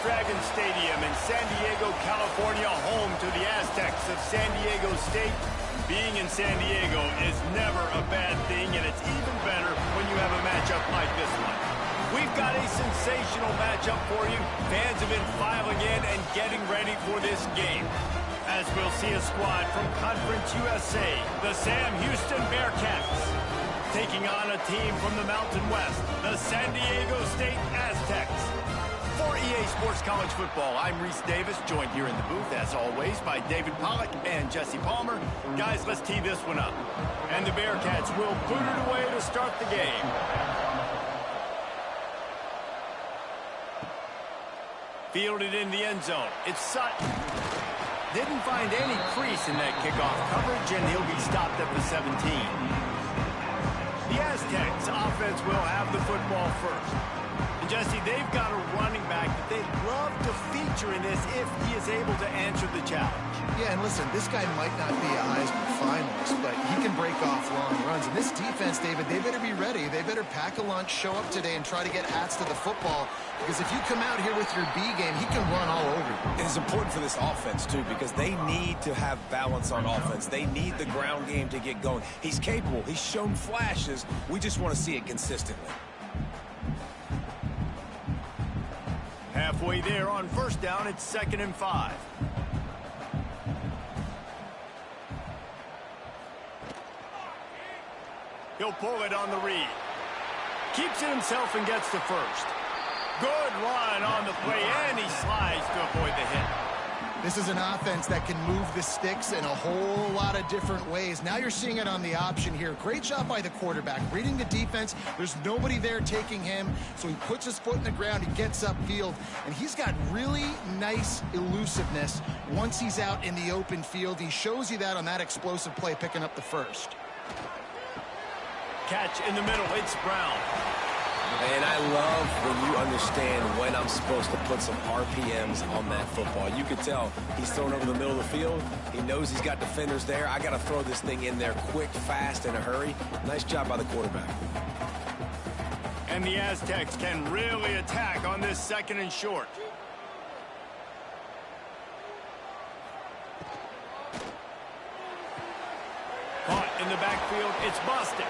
Dragon Stadium in San Diego, California, home to the Aztecs of San Diego State. Being in San Diego is never a bad thing, and it's even better when you have a matchup like this one. We've got a sensational matchup for you. Fans have been filing in and getting ready for this game. As we'll see a squad from Conference USA, the Sam Houston Bearcats, taking on a team from the Mountain West, the San Diego State Aztecs. For EA Sports College Football, I'm Reese Davis, joined here in the booth, as always, by David Pollack and Jesse Palmer. Guys, let's tee this one up. And the Bearcats will boot it away to start the game. Fielded in the end zone. It's Sutton. Didn't find any crease in that kickoff coverage, and he'll be stopped at the 17. The Aztecs offense will have the football first. And Jesse, they've got a running back that they'd love to feature in this if he is able to answer the challenge. Yeah, and listen, this guy might not be a Heisman finalist, but he can break off long runs. And this defense, David, they better be ready. They better pack a lunch, show up today, and try to get hats to the football. Because if you come out here with your B game, he can run all over you. It is important for this offense, too, because they need to have balance on offense. They need the ground game to get going. He's capable. He's shown flashes. We just want to see it consistently. Halfway there on first down, it's 2nd and 5. He'll pull it on the read. Keeps it himself and gets to first. Good run on the play, and he slides to avoid the hit. This is an offense that can move the sticks in a whole lot of different ways. Now you're seeing it on the option here. Great job by the quarterback. Reading the defense, there's nobody there taking him, so he puts his foot in the ground, he gets upfield, and he's got really nice elusiveness once he's out in the open field. He shows you that on that explosive play, picking up the first. Catch in the middle, it's Brown. And I love when you understand when I'm supposed to put some RPMs on that football. You can tell he's thrown over the middle of the field. He knows he's got defenders there. I got to throw this thing in there quick, fast, in a hurry. Nice job by the quarterback. And the Aztecs can really attack on this 2nd and short. Caught in the backfield, it's busted.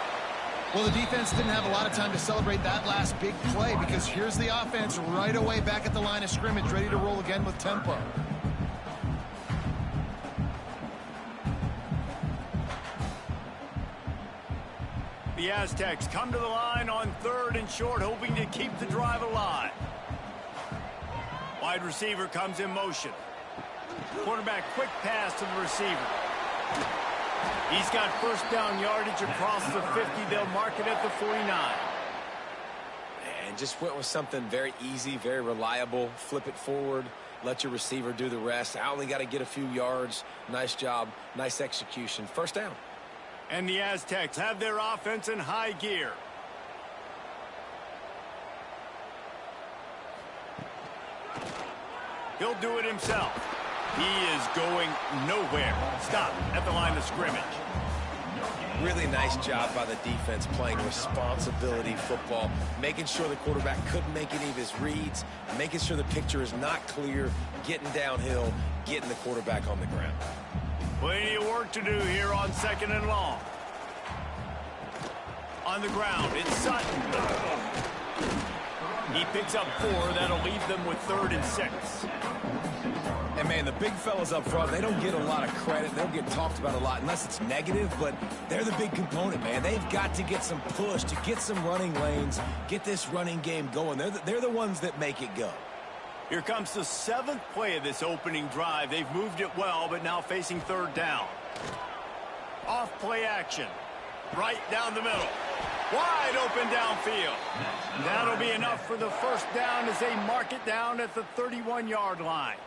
Well, the defense didn't have a lot of time to celebrate that last big play because here's the offense right away back at the line of scrimmage, ready to roll again with tempo. The Aztecs come to the line on 3rd and short, hoping to keep the drive alive. Wide receiver comes in motion. Quarterback quick pass to the receiver. He's got first down yardage across the 50. They'll mark it at the 49. And just went with something very easy, very reliable. Flip it forward. Let your receiver do the rest. I only got to get a few yards. Nice job. Nice execution. First down. And the Aztecs have their offense in high gear. He'll do it himself. He is going nowhere. Stop at the line of scrimmage. Really nice job by the defense playing responsibility football, making sure the quarterback couldn't make any of his reads, making sure the picture is not clear, getting downhill, getting the quarterback on the ground. Plenty of work to do here on 2nd and long. On the ground, it's Sutton. He picks up 4. That'll leave them with 3rd and 6. And, man, the big fellas up front, they don't get a lot of credit. They don't get talked about a lot unless it's negative, but they're the big component, man. They've got to get some push, to get some running lanes, get this running game going. They're the ones that make it go. Here comes the 7th play of this opening drive. They've moved it well, but now facing 3rd down. Off play action. Right down the middle. Wide open downfield. That'll be enough for the first down as they mark it down at the 31-yard line.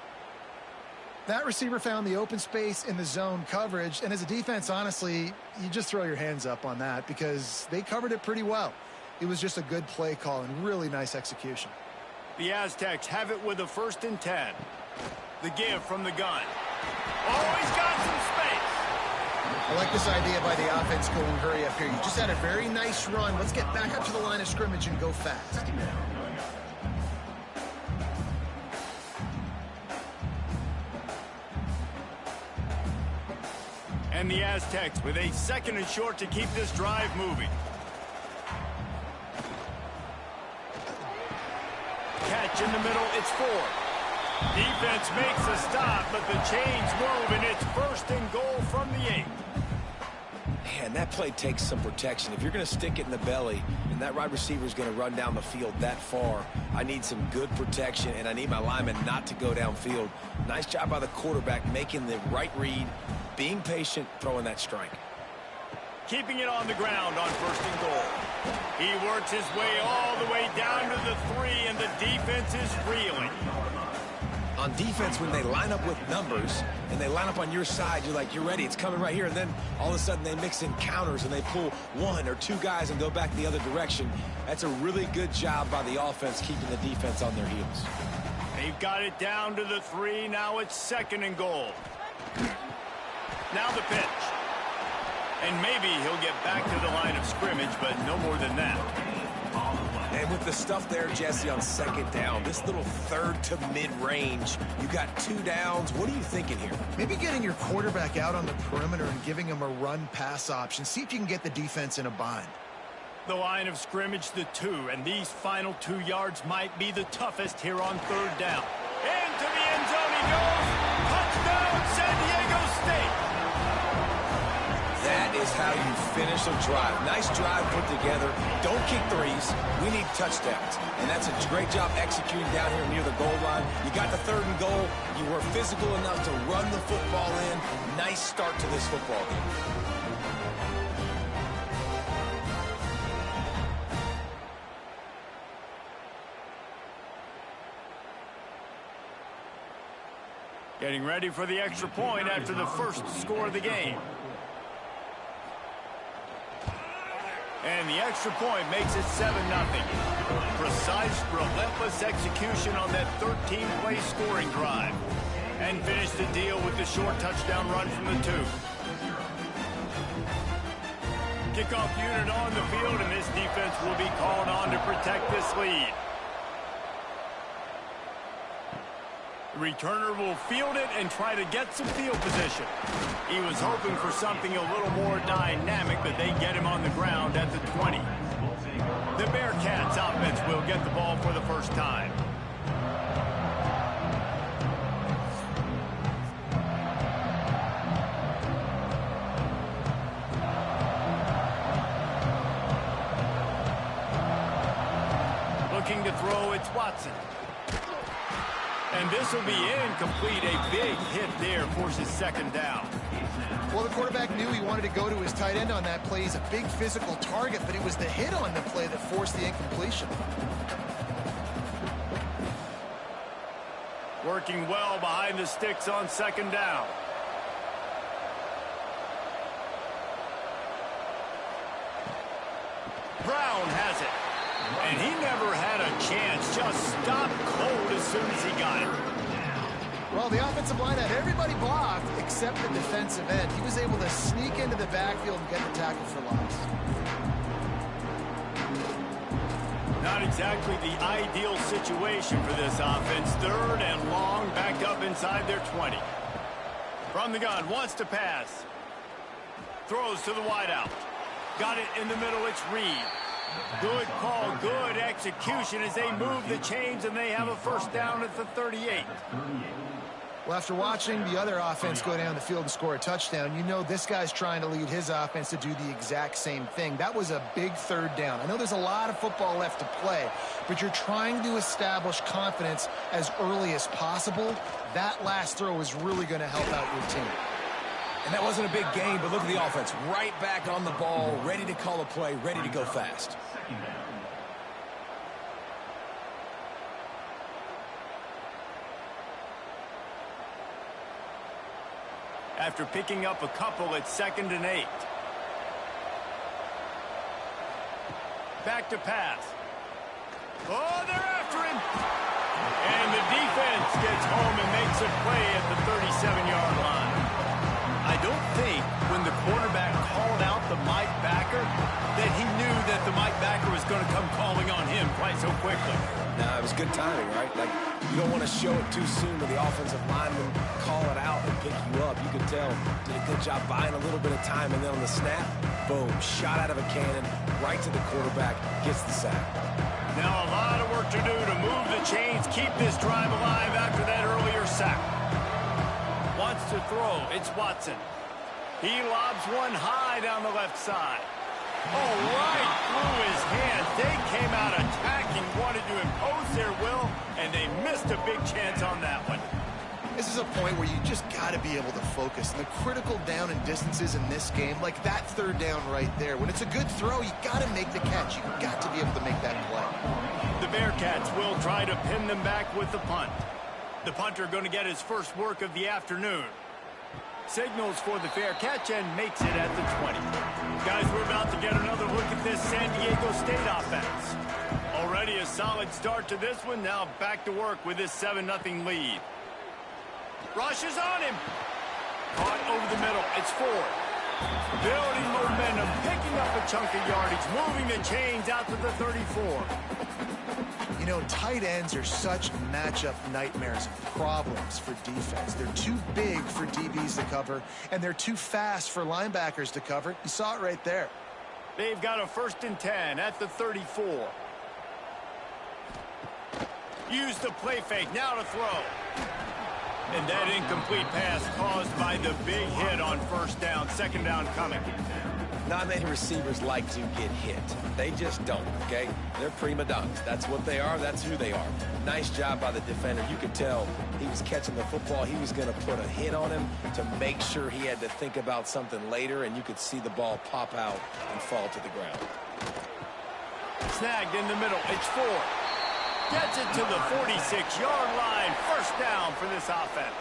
That receiver found the open space in the zone coverage, and as a defense, honestly, you just throw your hands up on that because they covered it pretty well. It was just a good play call and really nice execution. The Aztecs have it with a 1st and 10. The give from the gun. Oh, he's got some space. I like this idea by the offense going hurry up here. You just had a very nice run. Let's get back up to the line of scrimmage and go fast. And the Aztecs with a 2nd and short to keep this drive moving. Catch in the middle, it's 4. Defense makes a stop, but the chains move, and it's 1st and goal from the 8. Man, that play takes some protection. If you're going to stick it in the belly and that wide receiver is going to run down the field that far, I need some good protection, and I need my lineman not to go downfield. Nice job by the quarterback making the right read, being patient, throwing that strike. Keeping it on the ground on 1st and goal. He works his way all the way down to the 3, and the defense is reeling. On defense, when they line up with numbers and they line up on your side, you're like, you're ready, it's coming right here. And then all of a sudden they mix in counters and they pull 1 or 2 guys and go back the other direction. That's a really good job by the offense keeping the defense on their heels. They've got it down to the 3. Now it's 2nd and goal. Now the pitch. And maybe he'll get back to the line of scrimmage, but no more than that. And with the stuff there, Jesse, on 2nd down, this little 3rd to mid-range, you got 2 downs. What are you thinking here? Maybe getting your quarterback out on the perimeter and giving him a run-pass option. See if you can get the defense in a bind. The line of scrimmage, the 2, and these final 2 yards might be the toughest here on 3rd down. Into the end zone he goes. Touchdown, San Diego State. That is how you finish a drive. Nice drive put together. Don't kick 3s. We need touchdowns. And that's a great job executing down here near the goal line. You got the 3rd and goal. You were physical enough to run the football in. Nice start to this football game. Getting ready for the extra point after the 1st score of the game. And the extra point makes it 7-0. Precise, relentless execution on that 13-play scoring drive. And finish the deal with the short touchdown run from the 2. Kickoff unit on the field, and this defense will be called on to protect this lead. The returner will field it and try to get some field position. He was hoping for something a little more dynamic, but they get him on the ground at the 20. The Bearcats offense will get the ball for the first time. Looking to throw, it's Watson. And this will be incomplete. A big hit there forces 2nd down. Well, the quarterback knew he wanted to go to his tight end on that play. He's a big physical target, but it was the hit on the play that forced the incompletion. Working well behind the sticks on 2nd down. Brown has it. And he never had a chance. Just stopped cold as soon as he got it. Well, the offensive line had everybody blocked except the defensive end. He was able to sneak into the backfield and get the tackle for loss. Not exactly the ideal situation for this offense. 3rd and long, back up inside their 20. From the gun, wants to pass. Throws to the wideout. Got it in the middle, it's Reed. Good call, good execution as they move the chains, and they have a 1st down at the 38. Well, after watching the other offense go down the field and score a touchdown, you know this guy's trying to lead his offense to do the exact same thing. That was a big 3rd down. I know there's a lot of football left to play, but you're trying to establish confidence as early as possible. That last throw is really going to help out your team. And that wasn't a big game, but look at the offense. Right back on the ball, ready to call a play, ready to go fast. After picking up a couple at 2nd and 8. Back to pass. Oh, they're after him. And the defense gets home and makes a play at the 37-yard line. I don't think when the quarterback called out the Mike backer that he knew that the Mike backer was going to come calling on him quite so quickly. No, it was good timing, right? Like, You don't want to show it too soon to the offensive lineman, call it out and pick you up. You can tell, did a good job buying a little bit of time, and then on the snap, boom, shot out of a cannon, right to the quarterback, gets the sack. Now a lot of work to do to move the chains, keep this drive alive after that earlier sack. Wants to throw, it's Watson. He lobs one high down the left side. Oh, right through his hands. They came out attacking, wanted to impose their will, and they missed a big chance on that one. This is a point where you just got to be able to focus. And the critical down and distances in this game, like that third down right there, when it's a good throw, you got to make the catch. You got to be able to make that play. The Bearcats will try to pin them back with the punt. The punter going to get his first work of the afternoon. Signals for the fair catch and makes it at the 20. Guys, we're about to get another look at this San Diego State offense. Already a solid start to this one. Now back to work with this 7-0 lead. Rushes on him. Caught over the middle. It's Ford. Building momentum, picking up a chunk of yardage, moving the chains out to the 34. You know, tight ends are such matchup nightmares and problems for defense. They're too big for DBs to cover, and they're too fast for linebackers to cover. You saw it right there. They've got a 1st and 10 at the 34. Use the play fake, now to throw. And that incomplete pass caused by the big hit on 1st down. 2nd down coming. Not many receivers like to get hit. They just don't, okay? They're prima donnas. That's what they are. That's who they are. Nice job by the defender. You could tell he was catching the football. He was going to put a hit on him to make sure he had to think about something later, and you could see the ball pop out and fall to the ground. Snagged in the middle. It's Ford. Gets it to the 46-yard line. 1st down for this offense.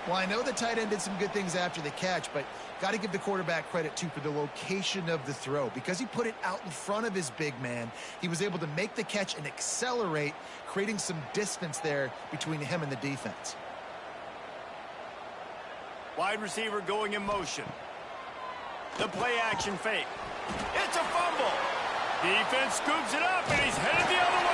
Well, I know the tight end did some good things after the catch, but got to give the quarterback credit, too, for the location of the throw. Because he put it out in front of his big man, he was able to make the catch and accelerate, creating some distance there between him and the defense. Wide receiver going in motion. The play action fake. It's a fumble. Defense scoops it up, and he's headed the other way.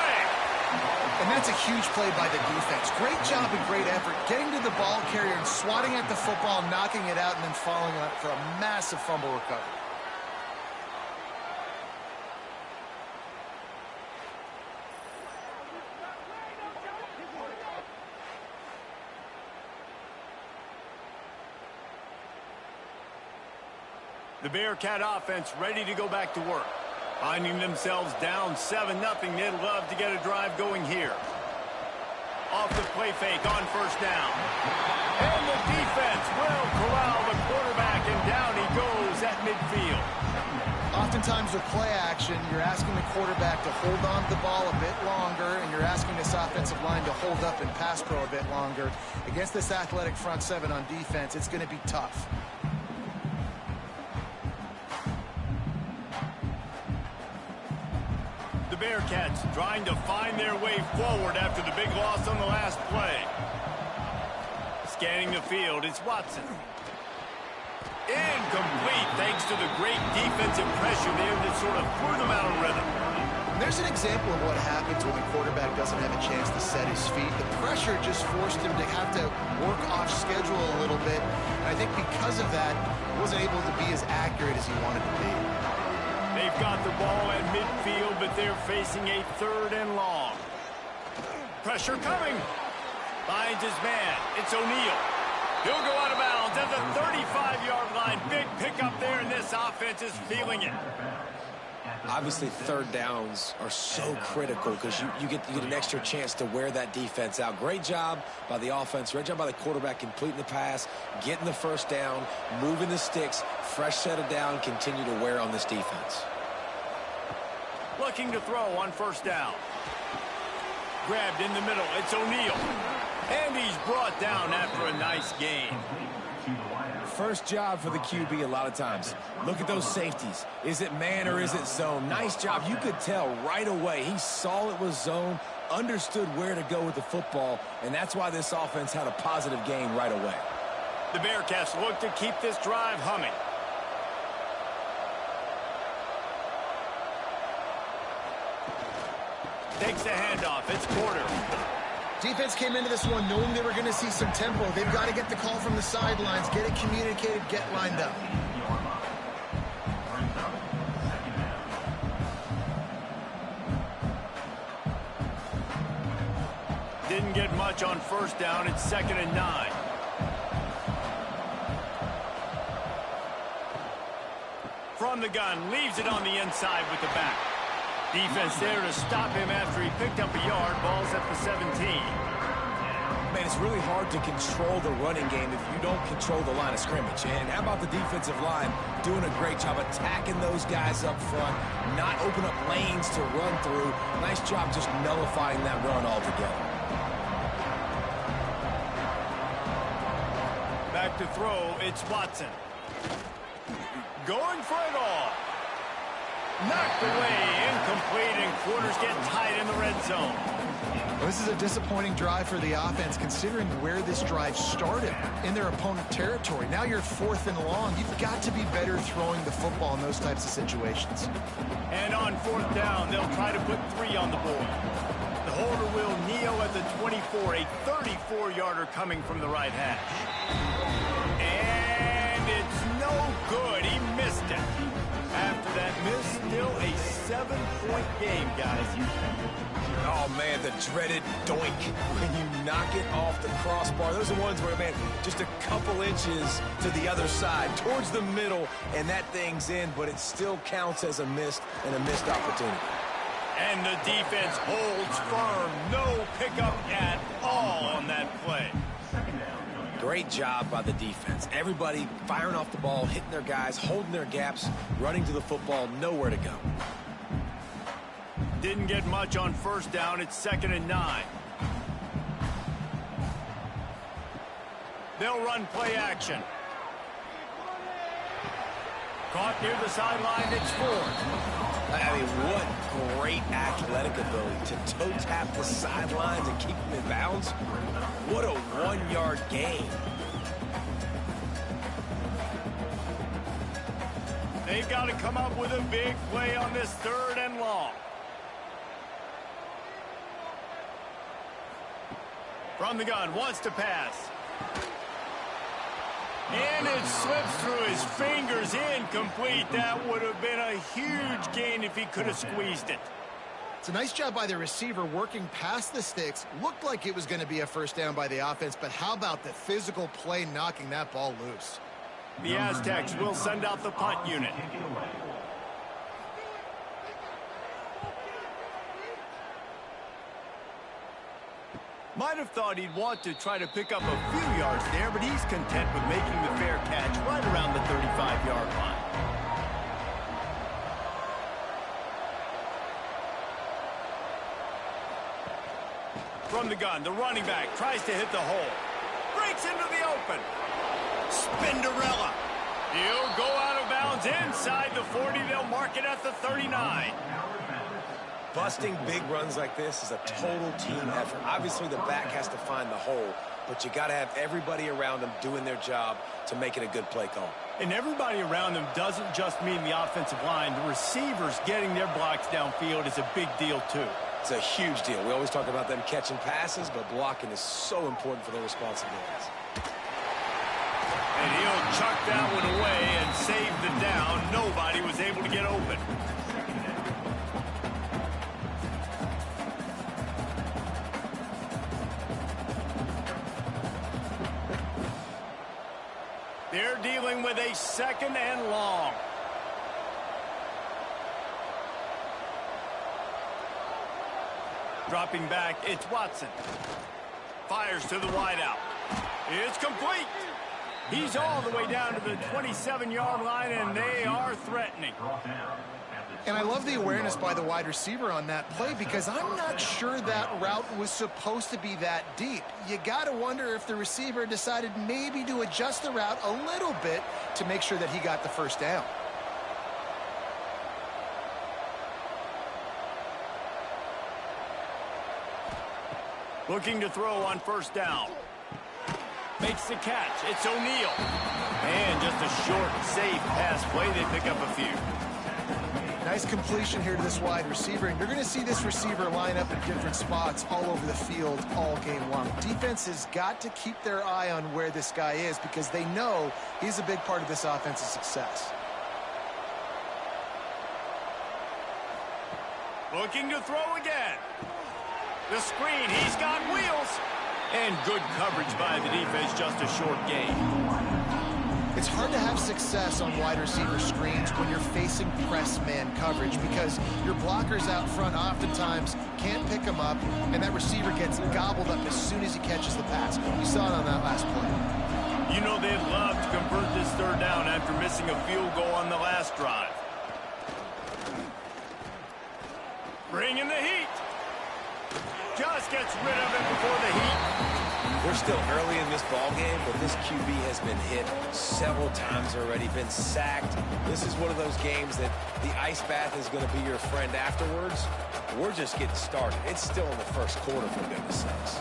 And that's a huge play by the defense. Great job and great effort getting to the ball carrier and swatting at the football, knocking it out, and then following up for a massive fumble recovery. The Bearcat offense ready to go back to work. Finding themselves down 7-0, they'd love to get a drive going here. Off the play fake on 1st down. And the defense will corral the quarterback, and down he goes at midfield. Oftentimes with play action, you're asking the quarterback to hold on to the ball a bit longer, and you're asking this offensive line to hold up and pass pro a bit longer. Against this athletic front 7 on defense, it's going to be tough. The Bearcats trying to find their way forward after the big loss on the last play. Scanning the field, it's Watson. Incomplete, thanks to the great defensive pressure there that sort of threw them out of rhythm. There's an example of what happens when the quarterback doesn't have a chance to set his feet. The pressure just forced him to have to work off schedule a little bit. And I think because of that, he wasn't able to be as accurate as he wanted to be. They've got the ball at midfield, but they're facing a 3rd and long. Pressure coming. Finds his man. It's O'Neal. He'll go out of bounds at the 35-yard line. Big pickup there, and this offense is feeling it. Obviously, 3rd downs are so critical because you get an extra chance to wear that defense out. Great job by the offense. Great job by the quarterback completing the pass, getting the 1st down, moving the sticks, fresh set of down, continue to wear on this defense. Looking to throw on 1st down. Grabbed in the middle. It's O'Neal. And he's brought down after a nice gain. First job for the QB a lot of times. Look at those safeties. Is it man or is it zone? Nice job. You could tell right away. He saw it was zone, understood where to go with the football, and that's why this offense had a positive gain right away. The Bearcats look to keep this drive humming. Takes the handoff. It's Porter. Defense came into this one knowing they were going to see some tempo. They've got to get the call from the sidelines, get it communicated, get lined up. Didn't get much on first down. It's 2nd and 9. From the gun, leaves it on the inside with the back. Defense there to stop him after he picked up a yard. Ball's at the 17. Man, it's really hard to control the running game if you don't control the line of scrimmage. And how about the defensive line doing a great job attacking those guys up front, not open up lanes to run through. Nice job just nullifying that run altogether. Back to throw, it's Watson. Going for it all. Knocked away, incomplete, and quarters get tight in the red zone. Well, this is a disappointing drive for the offense, considering where this drive started, in their opponent territory. Now you're 4th and long. You've got to be better throwing the football in those types of situations. And on 4th down, they'll try to put 3 on the board. The holder will kneel at the 24, a 34-yarder coming from the right hash. And it's no good. He missed it. After that miss, still a 7-point game, guys. Oh, man, the dreaded doink when you knock it off the crossbar. Those are ones where, man, just a couple inches to the other side, towards the middle, and that thing's in, but it still counts as a missed opportunity. And the defense holds firm. No pickup at all on that play. Great job by the defense. Everybody firing off the ball, hitting their guys, holding their gaps, running to the football, nowhere to go. Didn't get much on first down. It's 2nd and 9. They'll run play action. Caught near the sideline. It's 4th. I mean, what great athletic ability to toe tap the sidelines and keep them in bounds. What a 1-yard gain. They've got to come up with a big play on this 3rd and long. From the gun, wants to pass. And it slips through his fingers, incomplete. That would have been a huge gain if he could have squeezed it. It's a nice job by the receiver working past the sticks. Looked like it was going to be a first down by the offense, but how about the physical play knocking that ball loose? The Aztecs will send out the punt unit. Might have thought he'd want to try to pick up a few yards there, but he's content with making the fair catch right around the 35-yard line. From the gun, the running back tries to hit the hole. Breaks into the open. Spinderella. He'll go out of bounds inside the 40. They'll mark it at the 39. Busting big runs like this is a total team effort. Obviously, the back has to find the hole, but you got to have everybody around them doing their job to make it a good play call. And everybody around them doesn't just mean the offensive line. The receivers getting their blocks downfield is a big deal, too. It's a huge deal. We always talk about them catching passes, but blocking is so important for their responsibilities. And he'll chuck that one away and save the down. Nobody was able to get open. They're dealing with a 2nd and long. Dropping back, it's Watson. Fires to the wideout. It's complete. He's all the way down to the 27-yard line, and they are threatening. And I love the awareness by the wide receiver on that play, because I'm not sure that route was supposed to be that deep. You got to wonder if the receiver decided maybe to adjust the route a little bit to make sure that he got the first down. Looking to throw on first down. Makes the catch. It's O'Neal. And just a short, safe pass play. They pick up a few. Nice completion here to this wide receiver, and you're going to see this receiver line up in different spots all over the field all game long. Defense has got to keep their eye on where this guy is because they know he's a big part of this offense's success. Looking to throw again. The screen, he's got wheels. And good coverage by the defense, just a short gain. It's hard to have success on wide receiver screens when you're facing press man coverage because your blockers out front oftentimes can't pick them up, and that receiver gets gobbled up as soon as he catches the pass. You saw it on that last play. You know they'd love to convert this third down after missing a field goal on the last drive. Bringing the heat. Just gets rid of it before the heat. We're still early in this ball game, but this QB has been hit several times already, been sacked. This is one of those games that the ice bath is going to be your friend afterwards. We're just getting started. It's still in the first quarter, for goodness sakes.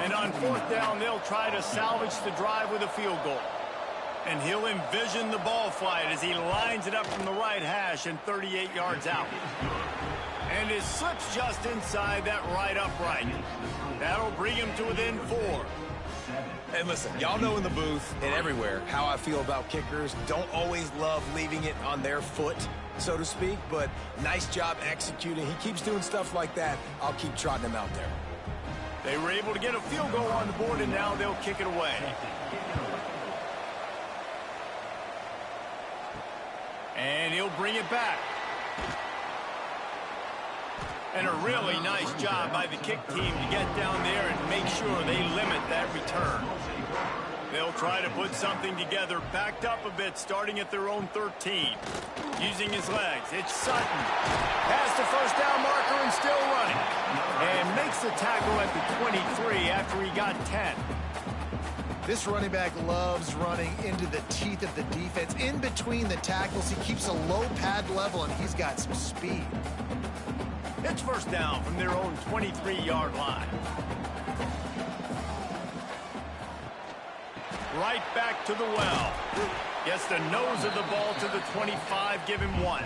And on fourth down, they'll try to salvage the drive with a field goal. And he'll envision the ball flight as he lines it up from the right hash and 38 yards out. And it slips just inside that right upright. That'll bring him to within 4. And listen, y'all know in the booth and everywhere how I feel about kickers. Don't always love leaving it on their foot, so to speak, but nice job executing. He keeps doing stuff like that. I'll keep trotting him out there. They were able to get a field goal on the board, and now they'll kick it away. And he'll bring it back. And a really nice job by the kick team to get down there and make sure they limit that return. They'll try to put something together, backed up a bit, starting at their own 13. Using his legs, it's Sutton. Past the first down marker and still running. And makes the tackle at the 23 after he got 10. This running back loves running into the teeth of the defense. In between the tackles, he keeps a low pad level, and he's got some speed. It's first down from their own 23-yard line. Right back to the well. Gets the nose of the ball to the 25, give him 1.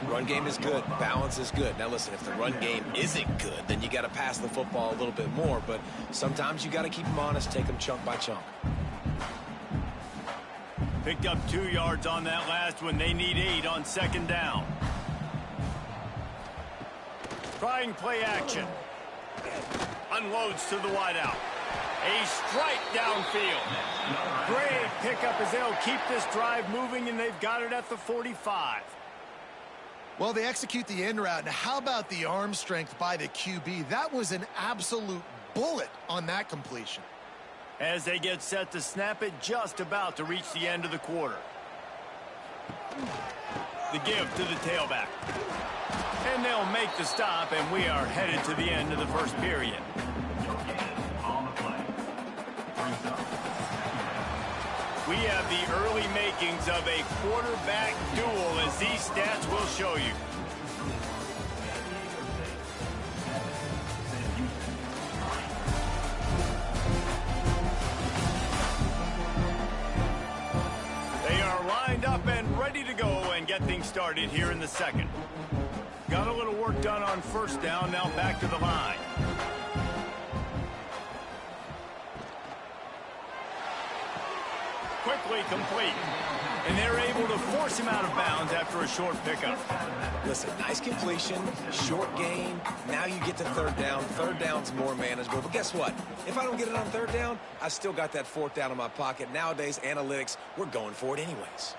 Run game is good. Balance is good. Now, listen, if the run game isn't good, then you got to pass the football a little bit more. But sometimes you got to keep them honest, take them chunk by chunk. Picked up 2 yards on that last one. They need 8 on second down. Trying play action. Unloads to the wideout. A strike downfield. Great pickup as they'll keep this drive moving, and they've got it at the 45. Well, they execute the in route. Now, how about the arm strength by the QB? That was an absolute bullet on that completion. As they get set to snap it, just about to reach the end of the quarter. The give to the tailback. And they'll make the stop, and we are headed to the end of the first period. We have the early makings of a quarterback duel, as these stats will show you. They are lined up and ready to go and get things started here in the second. Got a little work done on first down, now back to the line. Quickly complete. And they're able to force him out of bounds after a short pickup. Listen, nice completion, short gain. Now you get to third down. Third down's more manageable. But guess what? If I don't get it on third down, I still got that fourth down in my pocket. Nowadays, analytics, we're going for it anyways.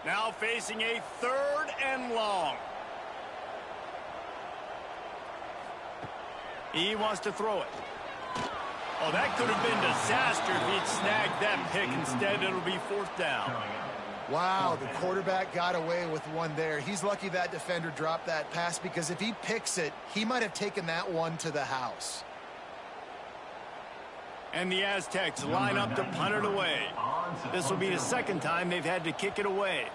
Now facing a 3rd and long. He wants to throw it. Oh, that could have been disaster if he'd snagged that pick. Instead, it'll be 4th down. Wow, the quarterback got away with one there. He's lucky that defender dropped that pass because if he picks it, he might have taken that one to the house. And the Aztecs line up to punt it away. This will be the second time they've had to kick it away.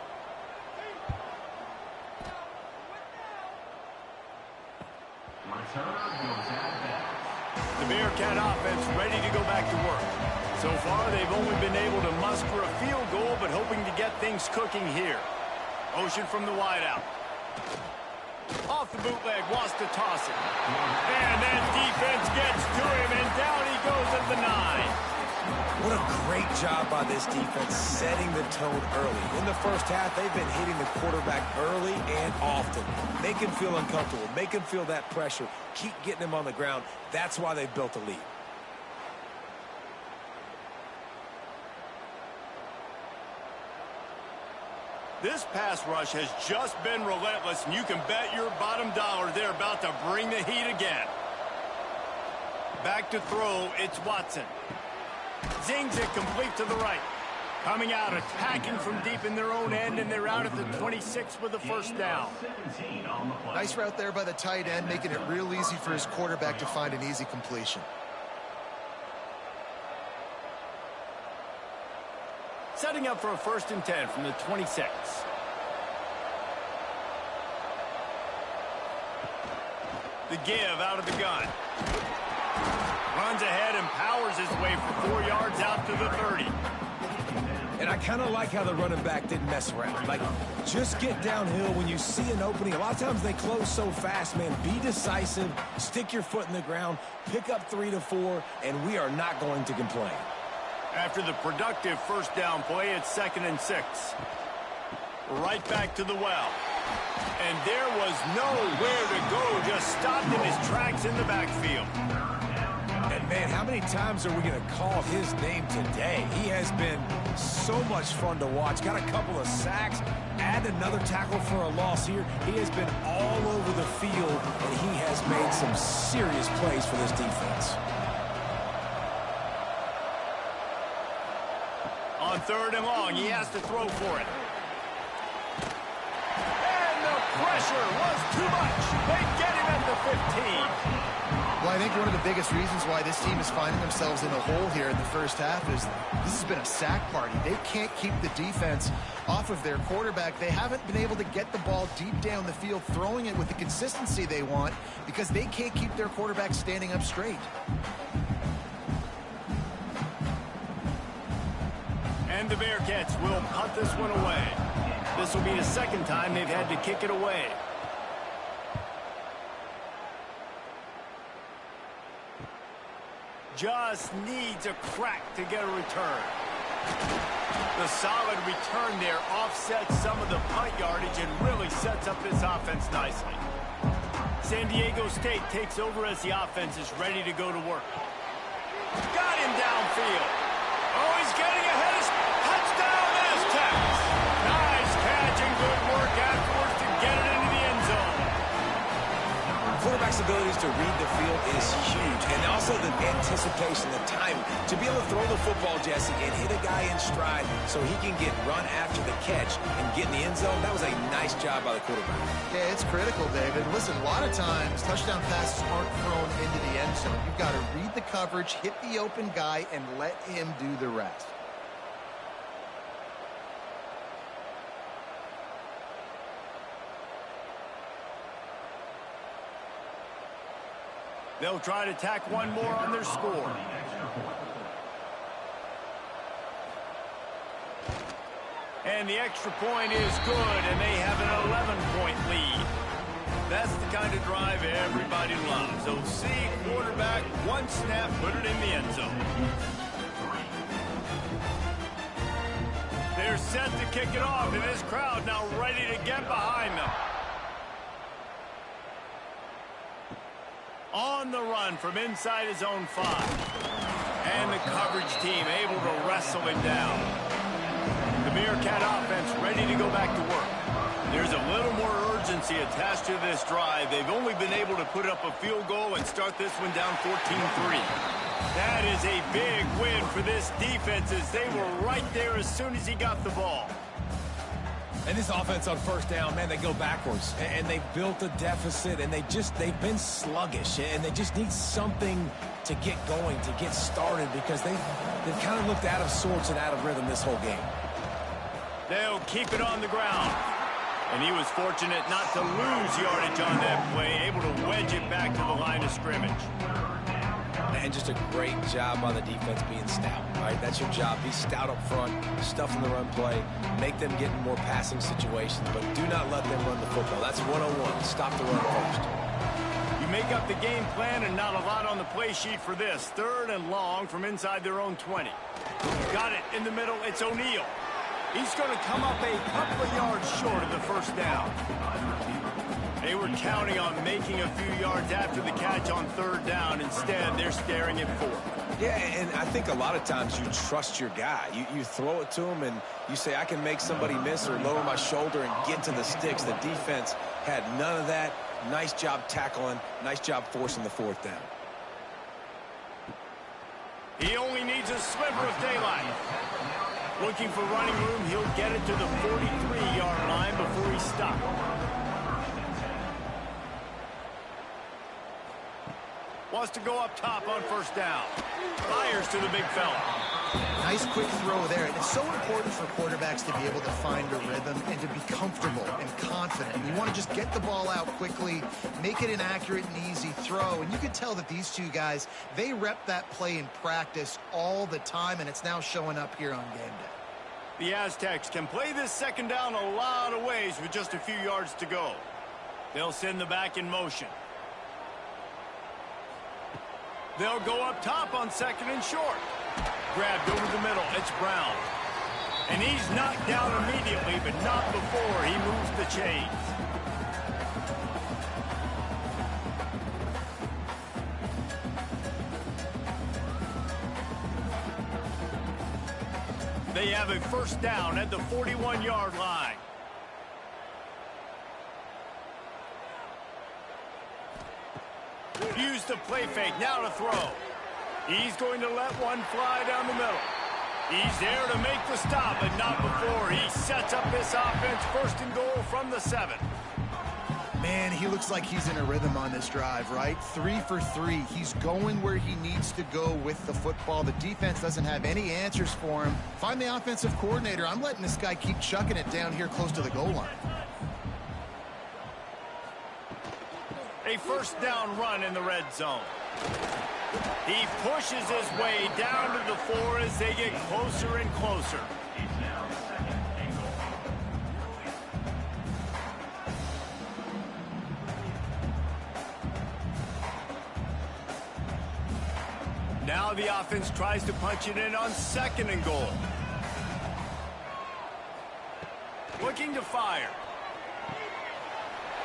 The Bearcat offense ready to go back to work. So far, they've only been able to muster a field goal, but hoping to get things cooking here. Motion from the wideout. Off the bootleg, wants to toss it. And then defense gets to him, and down he goes at the 9. What a great job by this defense setting the tone early. In the first half, they've been hitting the quarterback early and often. Make him feel uncomfortable. Make him feel that pressure. Keep getting him on the ground. That's why they've built a lead. This pass rush has just been relentless, and you can bet your bottom dollar they're about to bring the heat again. Back to throw, it's Watson. Zings it complete to the right. Coming out, attacking from deep in their own end, and they're out at the 26 with the first down. Nice route there by the tight end, making it real easy for his quarterback to find an easy completion. Setting up for a 1st and 10 from the 26. The give out of the gun. Runs ahead and powers his way for 4 yards out to the 30. And I kind of like how the running back didn't mess around. Like, just get downhill when you see an opening. A lot of times they close so fast, man. Be decisive, stick your foot in the ground, pick up 3 to 4, and we are not going to complain. After the productive first down play, it's 2nd and 6. Right back to the well. And there was nowhere to go, just stopped in his tracks in the backfield. And, man, how many times are we going to call his name today? He has been so much fun to watch. Got a couple of sacks, add another tackle for a loss here. He has been all over the field, and he has made some serious plays for this defense. On 3rd and long, he has to throw for it. And the pressure was too much. They get him at the 15. Well, I think one of the biggest reasons why this team is finding themselves in a hole here in the first half is this has been a sack party. They can't keep the defense off of their quarterback. They haven't been able to get the ball deep down the field, throwing it with the consistency they want because they can't keep their quarterback standing up straight. And the Bearcats will punt this one away. This will be the 2nd time they've had to kick it away. Just needs a crack to get a return. The solid return there offsets some of the punt yardage and really sets up this offense nicely. San Diego State takes over as the offense is ready to go to work. Got him downfield. Oh, he's getting ahead of touchdown Aztecs. Nice catch and good work afterwards to get it into the end zone. Quarterback's abilities to read the field is huge, and also the anticipation, the time to be able to throw the football, Jesse, and hit a guy in stride so he can get run after the catch and get in the end zone. That was a nice job by the quarterback. Yeah, it's critical, David. Listen, a lot of times touchdown passes aren't thrown into the end zone. You've got to read the coverage, hit the open guy, and let him do the rest. They'll try to tack one more on their score. And the extra point is good, and they have an 11-point lead. That's the kind of drive everybody loves. OC, quarterback, one snap, put it in the end zone. They're set to kick it off, and this crowd now ready to get behind them. On the run from inside his own 5. And the coverage team able to wrestle him down. The Bearcat offense ready to go back to work. There's a little more urgency attached to this drive. They've only been able to put up a field goal and start this one down 14-3. That is a big win for this defense as they were right there as soon as he got the ball. And this offense on 1st down, man, they go backwards. And they've built a deficit, and they've been sluggish. And they just need something to get going, to get started, because they've kind of looked out of sorts and out of rhythm this whole game. They'll keep it on the ground. And he was fortunate not to lose yardage on that play, able to wedge it back to the line of scrimmage. And just a great job by the defense being stout, right? That's your job. Be stout up front, stuff in the run play, make them get in more passing situations, but do not let them run the football. That's 101. Stop the run first. You make up the game plan and not a lot on the play sheet for this. 3rd and long from inside their own 20. Got it in the middle. It's O'Neal. He's going to come up a couple of yards short of the first down. They were counting on making a few yards after the catch on 3rd down. Instead, they're staring at 4th. Yeah, and I think a lot of times you trust your guy. You throw it to him and you say, I can make somebody miss or lower my shoulder and get to the sticks. The defense had none of that. Nice job tackling. Nice job forcing the 4th down. He only needs a sliver of daylight. Looking for running room, he'll get it to the 43-yard line before he stops. Wants to go up top on 1st down. Fires to the big fella. Nice quick throw there. And it's so important for quarterbacks to be able to find a rhythm and to be comfortable and confident. You want to just get the ball out quickly, make it an accurate and easy throw. And you can tell that these two guys, they rep that play in practice all the time, and it's now showing up here on game day. The Aztecs can play this 2nd down a lot of ways with just a few yards to go. They'll send the back in motion. They'll go up top on 2nd and short. Grabbed over the middle. It's Brown. And he's knocked down immediately, but not before he moves the chains. They have a 1st down at the 41-yard line. Use the play fake, now to throw. He's going to let one fly down the middle. He's there to make the stop, but not before he sets up this offense. 1st and goal from the 7. Man, he looks like he's in a rhythm on this drive, right? 3 for 3. He's going where he needs to go with the football. The defense doesn't have any answers for him. Find the offensive coordinator. I'm letting this guy keep chucking it down here close to the goal line. A 1st down run in the red zone. He pushes his way down to the 4 as they get closer and closer. Now the offense tries to punch it in on 2nd and goal. Looking to fire.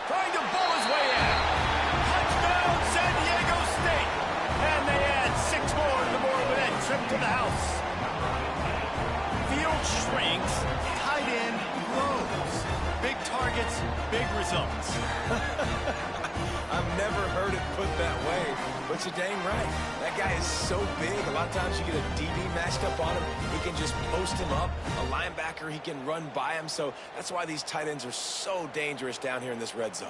Trying to bull his way in. Touchdown, San Diego State. And they add 6 more to the board with that trip to the house. Field shrinks, tight end grows. Big targets, big results. I've never heard it put that way, but you're dang right. That guy is so big. A lot of times you get a DB matched up on him. He can just post him up. A linebacker, he can run by him. So that's why these tight ends are so dangerous down here in this red zone.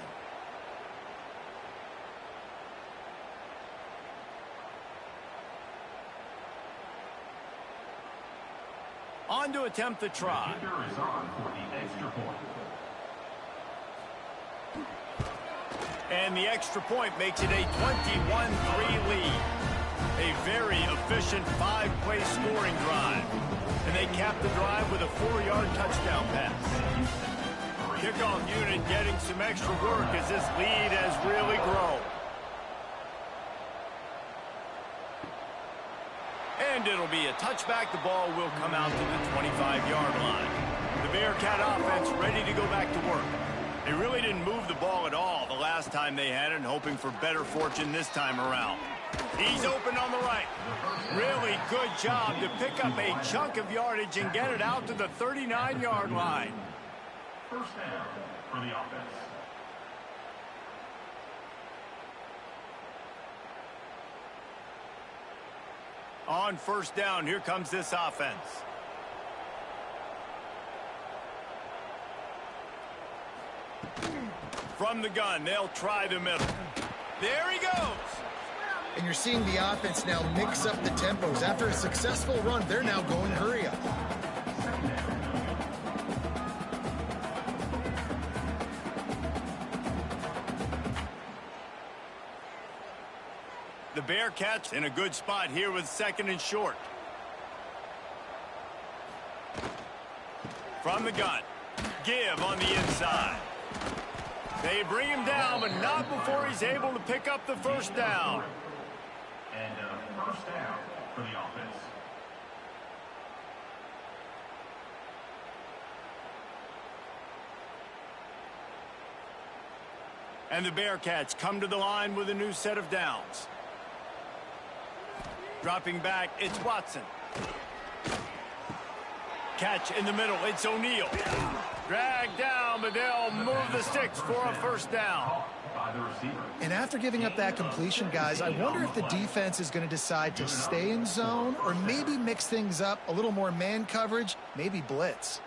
On to attempt the try. And the extra point makes it a 21-3 lead. A very efficient 5-play scoring drive. And they cap the drive with a 4-yard touchdown pass. Kickoff unit getting some extra work as this lead has really grown. And it'll be a touchback. The ball will come out to the 25-yard line. The Bearcat offense ready to go back to work. They really didn't move the ball at all the last time they had it, and hoping for better fortune this time around. He's open on the right. Really good job to pick up a chunk of yardage and get it out to the 39-yard line. 1st down for the offense. On 1st down, here comes this offense. From the gun, they'll try the middle. There he goes. And you're seeing the offense now mix up the tempos. After a successful run, they're now going hurry up. The Bearcats in a good spot here with 2nd and short. From the gun. Give on the inside. They bring him down, but not before he's able to pick up the first down. And first down for the offense. And the Bearcats come to the line with a new set of downs. Dropping back, it's Watson. Catch in the middle, it's O'Neal. Drag down, but they'll move the sticks for a first down. And after giving up that completion, guys, I wonder if the defense is going to decide to stay in zone or maybe mix things up, a little more man coverage, maybe blitz.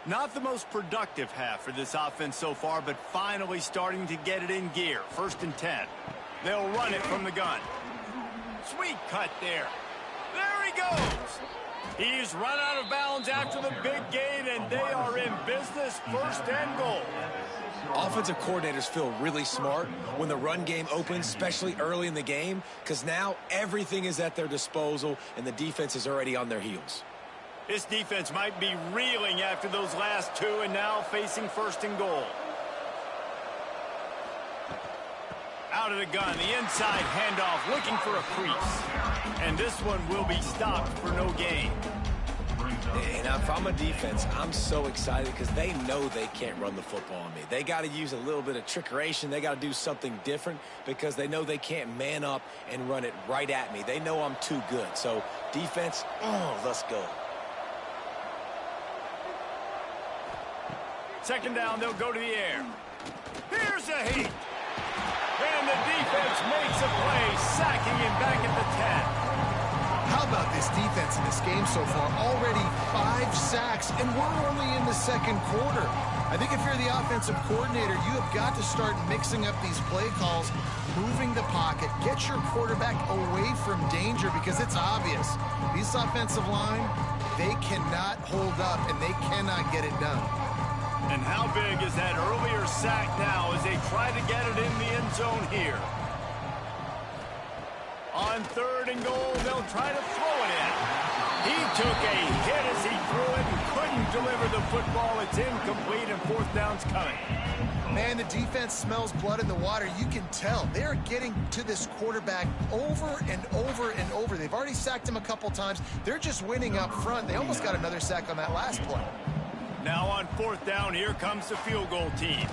Not the most productive half for this offense so far, but finally starting to get it in gear. 1st and 10. They'll run it from the gun. Sweet cut there. There he goes. He's run out of bounds after the big gain, and they are in business. 1st and goal. Offensive coordinators feel really smart when the run game opens, especially early in the game, because now everything is at their disposal, and the defense is already on their heels. This defense might be reeling after those last 2 and now facing 1st and goal. Out of the gun, the inside handoff, looking for a crease. And this one will be stopped for no gain. And if I'm a defense, I'm so excited because they know they can't run the football on me. They got to use a little bit of trickeration. They got to do something different because they know they can't man up and run it right at me. They know I'm too good. So defense, let's go. 2nd down, they'll go to the air. Here's a heat. And the defense makes a play, sacking him back at the 10. How about this defense in this game so far? Already 5 sacks, and we're only in the 2nd quarter. I think if you're the offensive coordinator, you have got to start mixing up these play calls, moving the pocket, get your quarterback away from danger because it's obvious. These offensive line, they cannot hold up, and they cannot get it done. And how big is that earlier sack now as they try to get it in the end zone here? On 3rd and goal, they'll try to throw it in. He took a hit as he threw it and couldn't deliver the football. It's incomplete and 4th down's coming. Man, the defense smells blood in the water. You can tell. They're getting to this quarterback over and over and over. They've already sacked him a couple times. They're just winning up front. They almost got another sack on that last play. Now on 4th down, here comes the field goal team.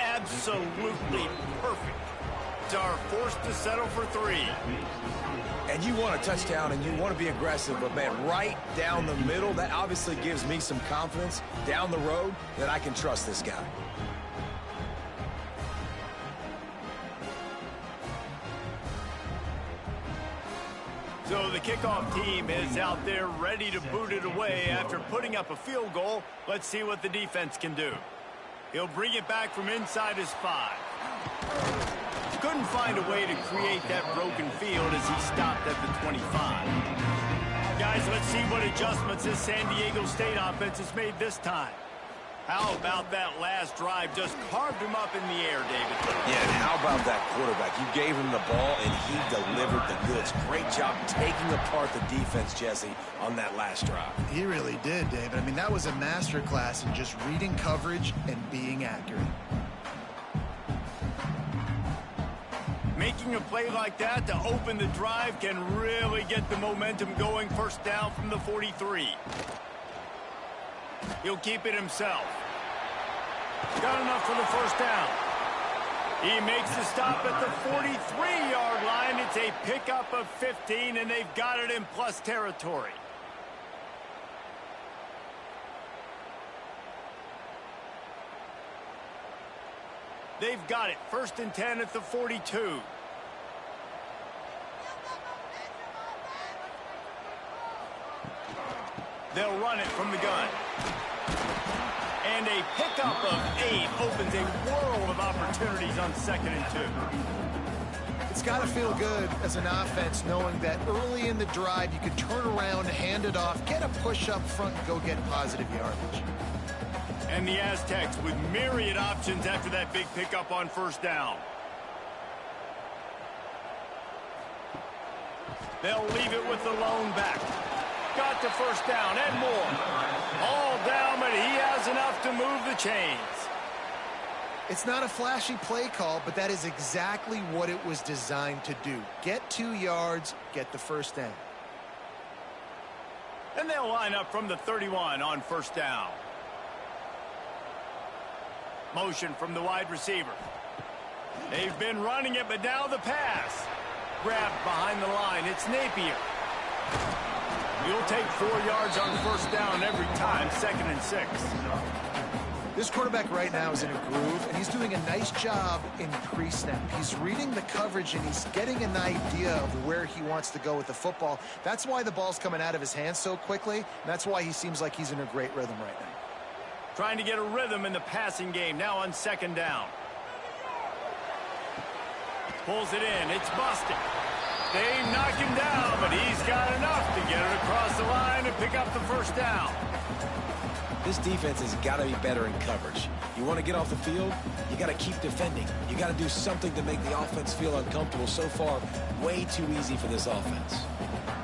Absolutely perfect. Are forced to settle for 3. And you want a touchdown and you want to be aggressive, but man, right down the middle, that obviously gives me some confidence down the road that I can trust this guy. So the kickoff team is out there ready to boot it away after putting up a field goal. Let's see what the defense can do. He'll bring it back from inside his 5. Couldn't find a way to create that broken field as he stopped at the 25. Guys, let's see what adjustments this San Diego State offense has made this time. How about that last drive? Just carved him up in the air, David. Yeah, and how about that quarterback? You gave him the ball, and he delivered the goods. Great job taking apart the defense, Jesse, on that last drive. He really did, David. I mean, that was a masterclass in just reading coverage and being accurate. Making a play like that to open the drive can really get the momentum going. 1st down from the 43. He'll keep it himself. Got enough for the 1st down. He makes the stop at the 43-yard line. It's a pickup of 15, and they've got it in plus territory. They've got it. 1st and 10 at the 42. They'll run it from the gun. And a pickup of 8 opens a world of opportunities on 2nd and 2. It's got to feel good as an offense knowing that early in the drive you can turn around, hand it off, get a push up front, and go get positive yardage. And the Aztecs with myriad options after that big pickup on 1st down. They'll leave it with the lone back. Got the first down and more. All down, but he has enough to move the chains. It's not a flashy play call, but that is exactly what it was designed to do. Get 2 yards, get the first down. And they'll line up from the 31 on first down. Motion from the wide receiver. They've been running it, but now the pass. Grabbed behind the line. It's Napier. You'll take 4 yards on first down every time, 2nd and 6. This quarterback right now is in a groove, and he's doing a nice job in pre-snap. He's reading the coverage, and he's getting an idea of where he wants to go with the football. That's why the ball's coming out of his hands so quickly, and that's why he seems like he's in a great rhythm right now. Trying to get a rhythm in the passing game, now on 2nd down. Pulls it in, it's busted. They knock him down, but he's got enough to get it across the line and pick up the first down. This defense has got to be better in coverage. You want to get off the field, you got to keep defending. You got to do something to make the offense feel uncomfortable. So far, way too easy for this offense.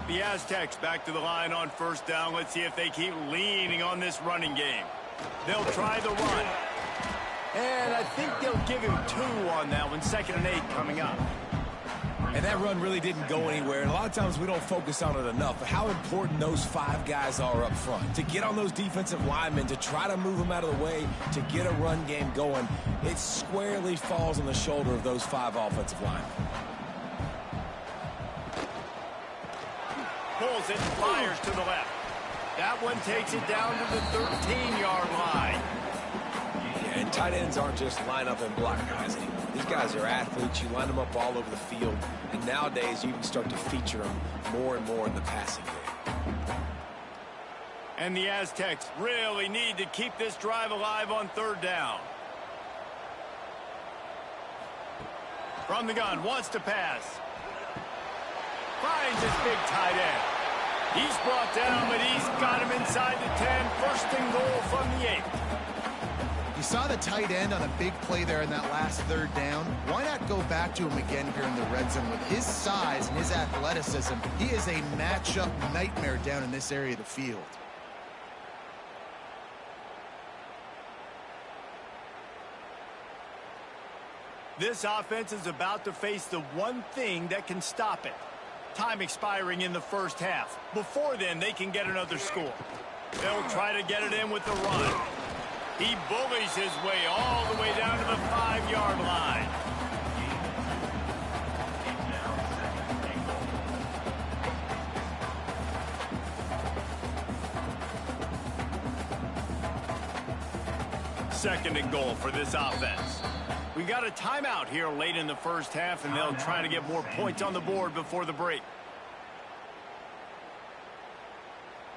The Aztecs back to the line on first down. Let's see if they keep leaning on this running game. They'll try the run. And I think they'll give him 2 on that one. 2nd and 8 coming up. And that run really didn't go anywhere. And a lot of times we don't focus on it enough. But how important those 5 guys are up front. To get on those defensive linemen, to try to move them out of the way, to get a run game going, it squarely falls on the shoulder of those 5 offensive linemen. Pulls it, fires to the left. That one takes it down to the 13-yard line. Yeah, and tight ends aren't just line up and block guys anymore. These guys are athletes. You line them up all over the field. And nowadays, you can start to feature them more and more in the passing game. And the Aztecs really need to keep this drive alive on 3rd down. From the gun, wants to pass. Finds his big tight end. He's brought down, but he's got him inside the 10. 1st and goal from the 8. You saw the tight end on a big play there in that last 3rd down. Why not go back to him again here in the red zone? With his size and his athleticism, he is a matchup nightmare down in this area of the field. This offense is about to face the one thing that can stop it. Time expiring in the first half. Before then, they can get another score. They'll try to get it in with the run. He bullies his way all the way down to the 5-yard line. Second and goal for this offense. We got a timeout here late in the first half, and they'll try to get more points on the board before the break.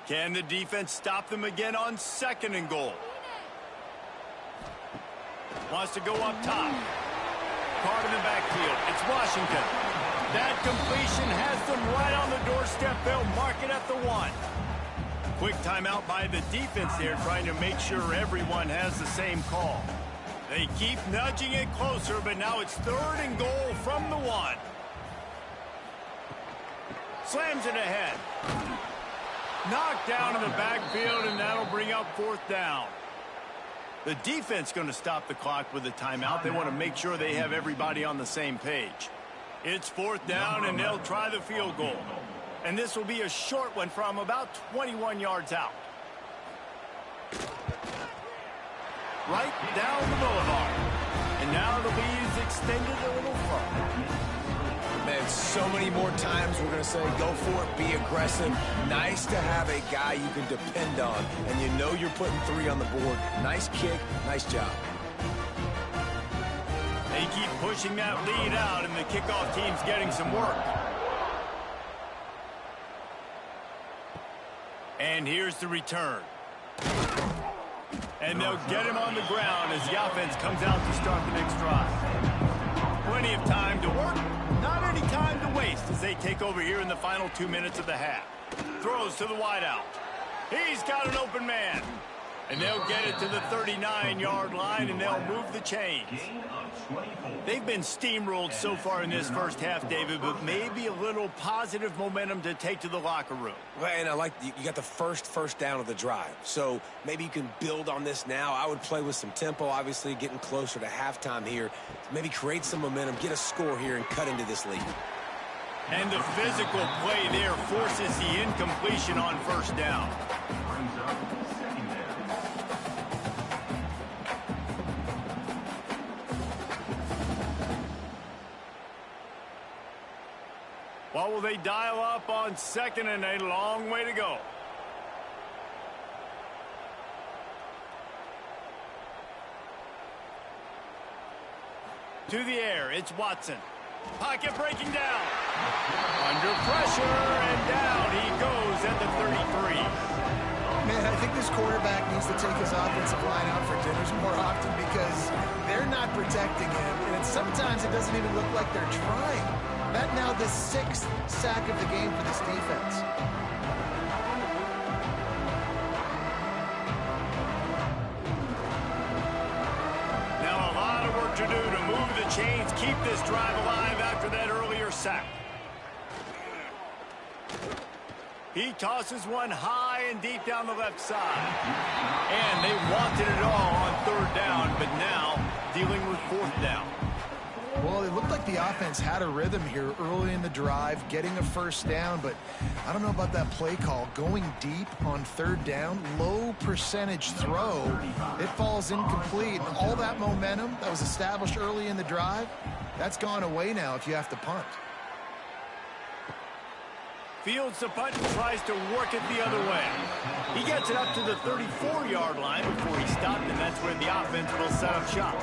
Can the defense stop them again on 2nd and goal? Wants to go up top. Caught in the backfield. It's Washington. That completion has them right on the doorstep. They'll mark it at the 1. Quick timeout by the defense there, trying to make sure everyone has the same call. They keep nudging it closer, but now it's 3rd and goal from the 1. Slams it ahead. Knocked down in the backfield, and that'll bring up 4th down. The defense going to stop the clock with a timeout. They want to make sure they have everybody on the same page. It's 4th down, and they'll try the field goal. And this will be a short one from about 21 yards out. Right down the boulevard. And now the lead's extended a little further. Man, so many more times we're going to say, go for it, be aggressive. Nice to have a guy you can depend on, and you know you're putting 3 on the board. Nice kick, nice job. They keep pushing that lead out, and the kickoff team's getting some work. And here's the return. And they'll get him on the ground as the offense comes out to start the next drive. Plenty of time to work, not any time to waste as they take over here in the final 2 minutes of the half. Throws to the wideout. He's got an open man. And they'll get it to the 39-yard line, and they'll move the chains. They've been steamrolled so far in this first half, David, but maybe a little positive momentum to take to the locker room. Well, and I like you got the first down of the drive, so maybe you can build on this now. I would play with some tempo, obviously getting closer to halftime here. Maybe create some momentum, get a score here, and cut into this lead. And the physical play there forces the incompletion on first down. What will they dial up on second, and a long way to go? To the air, it's Watson. Pocket breaking down. Under pressure, and down he goes at the 33. Man, I think this quarterback needs to take his offensive line out for dinners more often because they're not protecting him. And sometimes it doesn't even look like they're trying. That now the 6th sack of the game for this defense. Now a lot of work to do to move the chains, keep this drive alive after that earlier sack. He tosses one high and deep down the left side. And they wanted it all on third down, but now dealing with fourth down. Well, it looked like the offense had a rhythm here early in the drive, getting a first down, but I don't know about that play call. Going deep on third down, low percentage throw, it falls incomplete. And all that momentum that was established early in the drive, that's gone away now if you have to punt. Fields the punt and tries to work it the other way. He gets it up to the 34-yard line before he stopped, and that's where the offense will set up shop.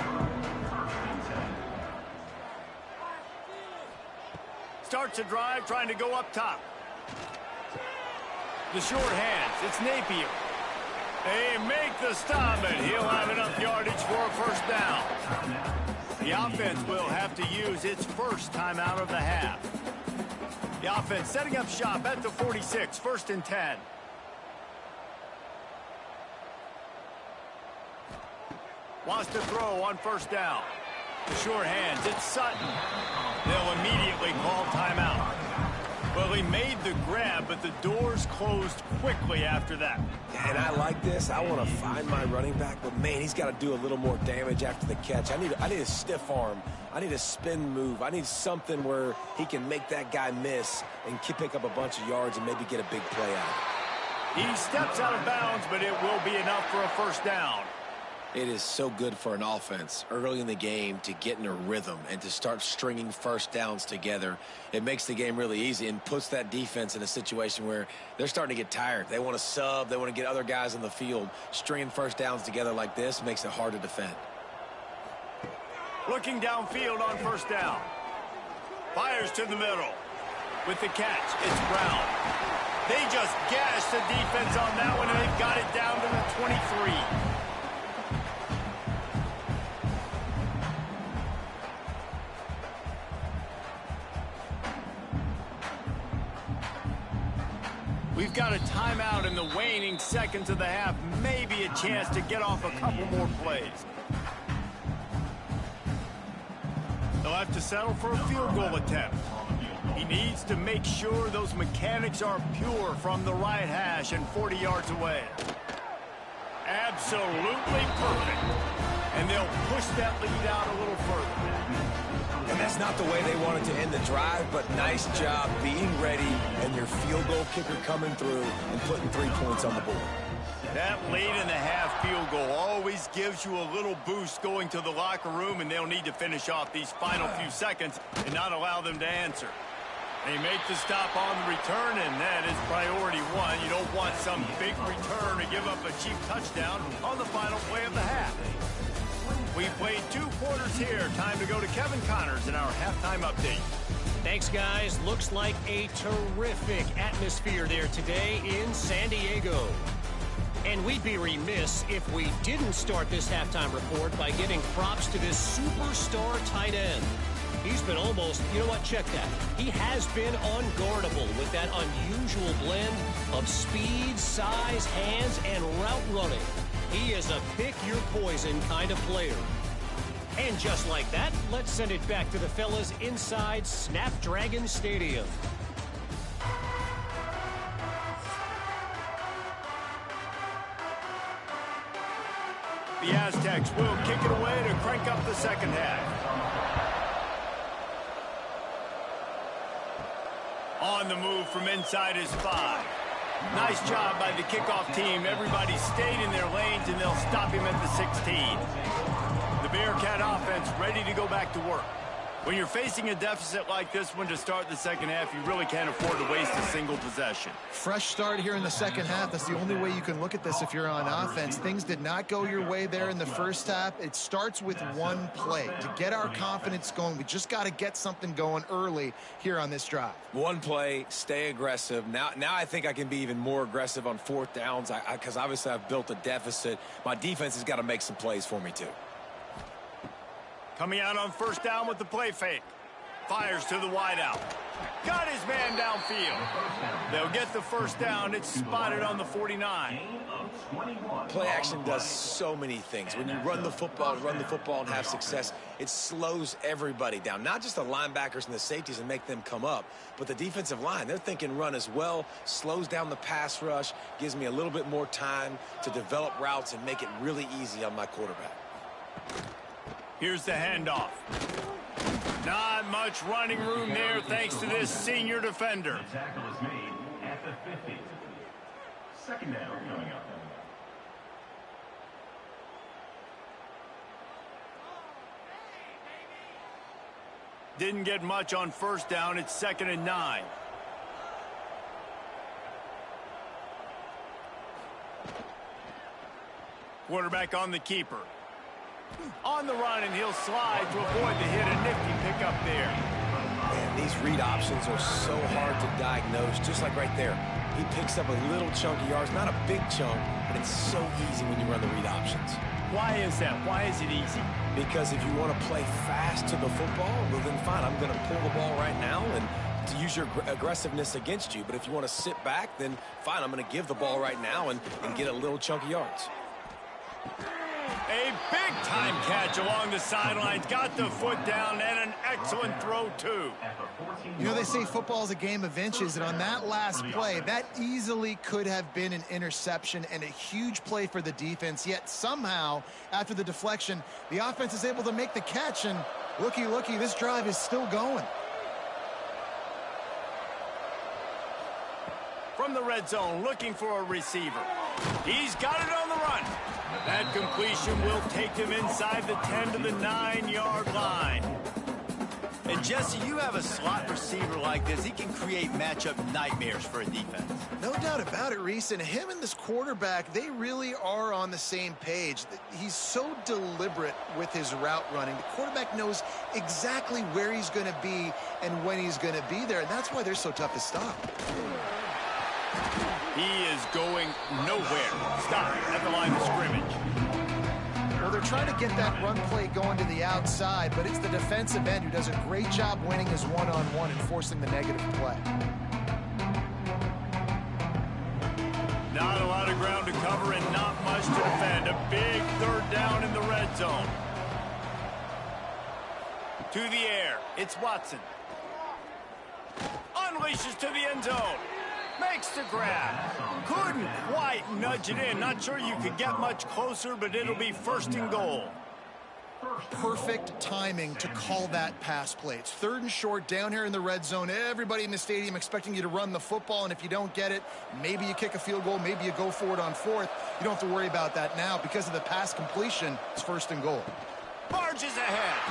Starts a drive trying to go up top. The short hands, it's Napier. They make the stop, and he'll have enough yardage for a first down. The offense will have to use its first timeout of the half. The offense setting up shop at the 46, 1st and 10. Wants to throw on first down. The short hands, it's Sutton. They'll immediately call timeout. Well, he made the grab, but the doors closed quickly after that. And I like this. I want to find my running back, but man, he's got to do a little more damage after the catch. I need a stiff arm. I need a spin move. I need something where he can make that guy miss and pick up a bunch of yards and maybe get a big play out of it. He steps out of bounds, but it will be enough for a first down. It is so good for an offense early in the game to get in a rhythm and to start stringing first downs together. It makes the game really easy and puts that defense in a situation where they're starting to get tired. They want to sub. They want to get other guys on the field. Stringing first downs together like this makes it hard to defend. Looking downfield on first down. Fires to the middle. With the catch, it's Brown. They just gashed the defense on that one, and they've got it down to the 23. We've got a timeout in the waning seconds of the half. Maybe a chance to get off a couple more plays. They'll have to settle for a field goal attempt. He needs to make sure those mechanics are pure from the right hash and 40 yards away. Absolutely perfect. And they'll push that lead out a little further. And that's not the way they wanted to end the drive, but nice job being ready and your field goal kicker coming through and putting 3 points on the board. That late-in-the-half field goal always gives you a little boost going to the locker room, and they'll need to finish off these final few seconds and not allow them to answer. They make the stop on the return, and that is priority one. You don't want some big return to give up a cheap touchdown on the final play of the half. We've played 2 quarters here. Time to go to Kevin Connors in our halftime update. Thanks, guys. Looks like a terrific atmosphere there today in San Diego. And we'd be remiss if we didn't start this halftime report by giving props to this superstar tight end. He's been almost, you know what, check that. He has been unguardable with that unusual blend of speed, size, hands, and route running. He is a pick-your-poison kind of player. And just like that, let's send it back to the fellas inside Snapdragon Stadium. The Aztecs will kick it away to crank up the second half. On the move from inside his 5. Nice job by the kickoff team. Everybody stayed in their lanes, and they'll stop him at the 16. The Bearcat offense ready to go back to work. When you're facing a deficit like this one to start the second half, you really can't afford to waste a single possession. Fresh start here in the second half. That's the only way you can look at this if you're on offense. Things did not go your way there in the first half. It starts with one play. To get our confidence going, we just got to get something going early here on this drive. One play, stay aggressive. Now I think I can be even more aggressive on fourth downs because obviously I've built a deficit. My defense has got to make some plays for me too. Coming out on first down with the play fake. Fires to the wideout. Got his man downfield. They'll get the first down. It's spotted on the 49. Play action does so many things. When you run the football and have success, it slows everybody down. Not just the linebackers and the safeties and make them come up, but the defensive line. They're thinking run as well, slows down the pass rush, gives me a little bit more time to develop routes and make it really easy on my quarterback. Here's the handoff. Not much running room there thanks to this senior defender. The tackle is made at the 50. Second down coming up. Didn't get much on first down. It's 2nd and 9. Quarterback on the keeper. On the run, and he'll slide to avoid the hit. A nifty pickup there. Man, these read options are so hard to diagnose, just like right there. He picks up a little chunk of yards, not a big chunk, but it's so easy when you run the read options. Why is that? Why is it easy? Because if you want to play fast to the football, well then fine, I'm going to pull the ball right now and to use your aggressiveness against you. But if you want to sit back, then fine, I'm going to give the ball right now and get a little chunk of yards. A big-time catch along the sidelines. Got the foot down, and an excellent throw, too. You know, they say football is a game of inches, and on that last play, that easily could have been an interception and a huge play for the defense. Yet somehow, after the deflection, the offense is able to make the catch, and looky, this drive is still going. From the red zone, looking for a receiver. He's got it on the run. That completion will take him inside the 10 to the 9-yard line. And Jesse, you have a slot receiver like this. He can create matchup nightmares for a defense. No doubt about it, Reese. And him and this quarterback, they really are on the same page. He's so deliberate with his route running. The quarterback knows exactly where he's going to be and when he's going to be there. And that's why they're so tough to stop. He is going nowhere. Stop at the line of scrimmage. Well, they're trying to get that run play going to the outside, but it's the defensive end who does a great job winning his one-on-one and forcing the negative play. Not a lot of ground to cover and not much to defend. A big third down in the red zone. To the air. It's Watson. Unleashes to the end zone. Makes the grab. Couldn't quite nudge it in. Not sure you could get much closer, but it'll be 1st and goal. Perfect timing to call that pass play. It's 3rd and short down here in the red zone. Everybody in the stadium expecting you to run the football, and if you don't get it, maybe you kick a field goal, maybe you go for it on 4th. You don't have to worry about that now. Because of the pass completion, it's 1st and goal. Barges ahead.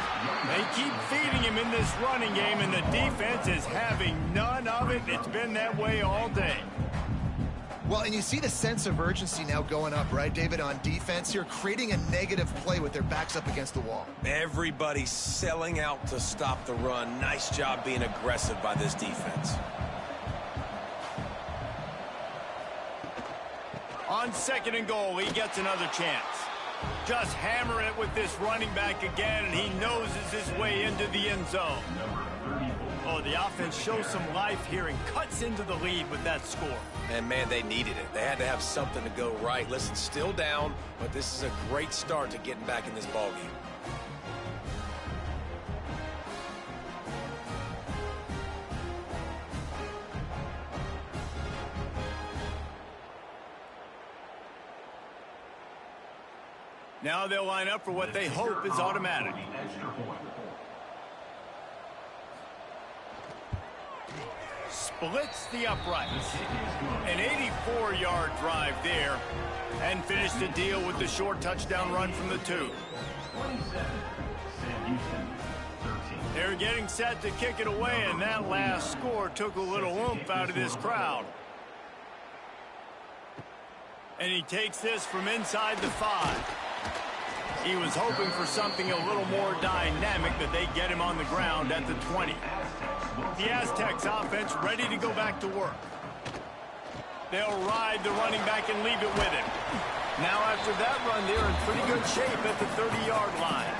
They keep feeding him in this running game, and the defense is having none of it. It's been that way all day. Well, and you see the sense of urgency now going up, right, David, on defense here, creating a negative play with their backs up against the wall. Everybody's selling out to stop the run. Nice job being aggressive by this defense. On 2nd and goal, he gets another chance. Just hammer it with this running back again, and he noses his way into the end zone. Oh, the offense shows some life here and cuts into the lead with that score. And, man, they needed it. They had to have something to go right. Listen, still down, but this is a great start to getting back in this ballgame. Now they'll line up for what they hope is automatic. Splits the uprights. An 84-yard drive there, and finished the deal with the short touchdown run from the 2. They're getting set to kick it away, and that last score took a little oomph out of this crowd. And he takes this from inside the 5. He was hoping for something a little more dynamic, but they get him on the ground at the 20. The Aztecs offense ready to go back to work. They'll ride the running back and leave it with him. Now after that run, they're in pretty good shape at the 30-yard line.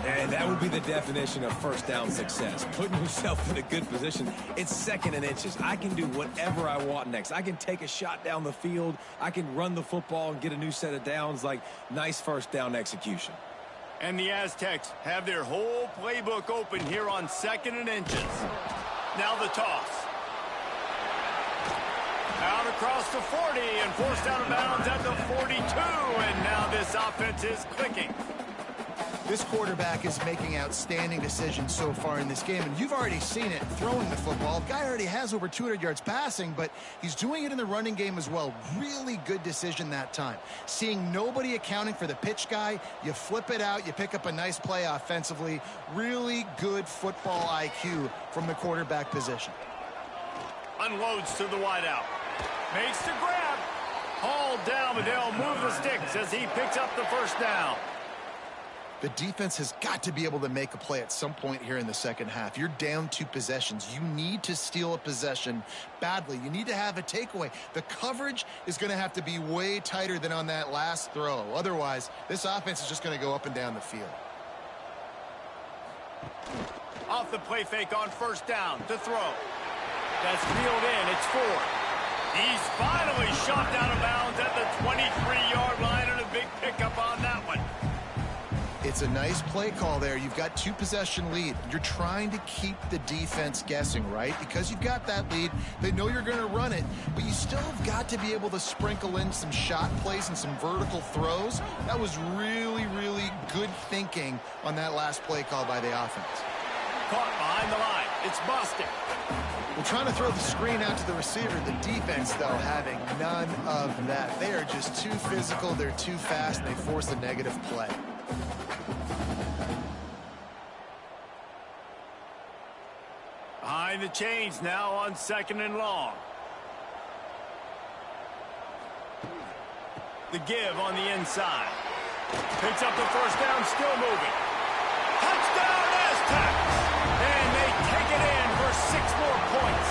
And that would be the definition of first down success. Putting yourself in a good position. It's 2nd and inches. I can do whatever I want next. I can take a shot down the field. I can run the football and get a new set of downs. Like, nice first down execution. And the Aztecs have their whole playbook open here on 2nd and inches. Now the toss. Out across the 40 and forced out of bounds at the 42. And now this offense is clicking. This quarterback is making outstanding decisions so far in this game, and you've already seen it throwing the football. The guy already has over 200 yards passing, but he's doing it in the running game as well. Really good decision that time. Seeing nobody accounting for the pitch guy, you flip it out, you pick up a nice play offensively. Really good football IQ from the quarterback position. Unloads to the wideout. Makes the grab. Hauled down, but they'll move the sticks as he picks up the first down. The defense has got to be able to make a play at some point here in the second half. You're down 2 possessions. You need to steal a possession badly. You need to have a takeaway. The coverage is going to have to be way tighter than on that last throw. Otherwise, this offense is just going to go up and down the field. Off the play fake on first down to throw. That's reeled in. It's 4. He's finally shot out of bounds at the 23-yard line, and a big pickup on that one. It's a nice play call there. You've got 2 possession lead. You're trying to keep the defense guessing, right? Because you've got that lead, they know you're going to run it, but you still have got to be able to sprinkle in some shot plays and some vertical throws. That was really, really good thinking on that last play call by the offense. Caught behind the line. It's busted. We're trying to throw the screen out to the receiver. The defense, though, having none of that. They are just too physical. They're too fast, and they force a negative play. Behind the chains now on 2nd and long. The give on the inside. Picks up the first down, still moving. Touchdown, Aztecs! And they take it in for 6 more points.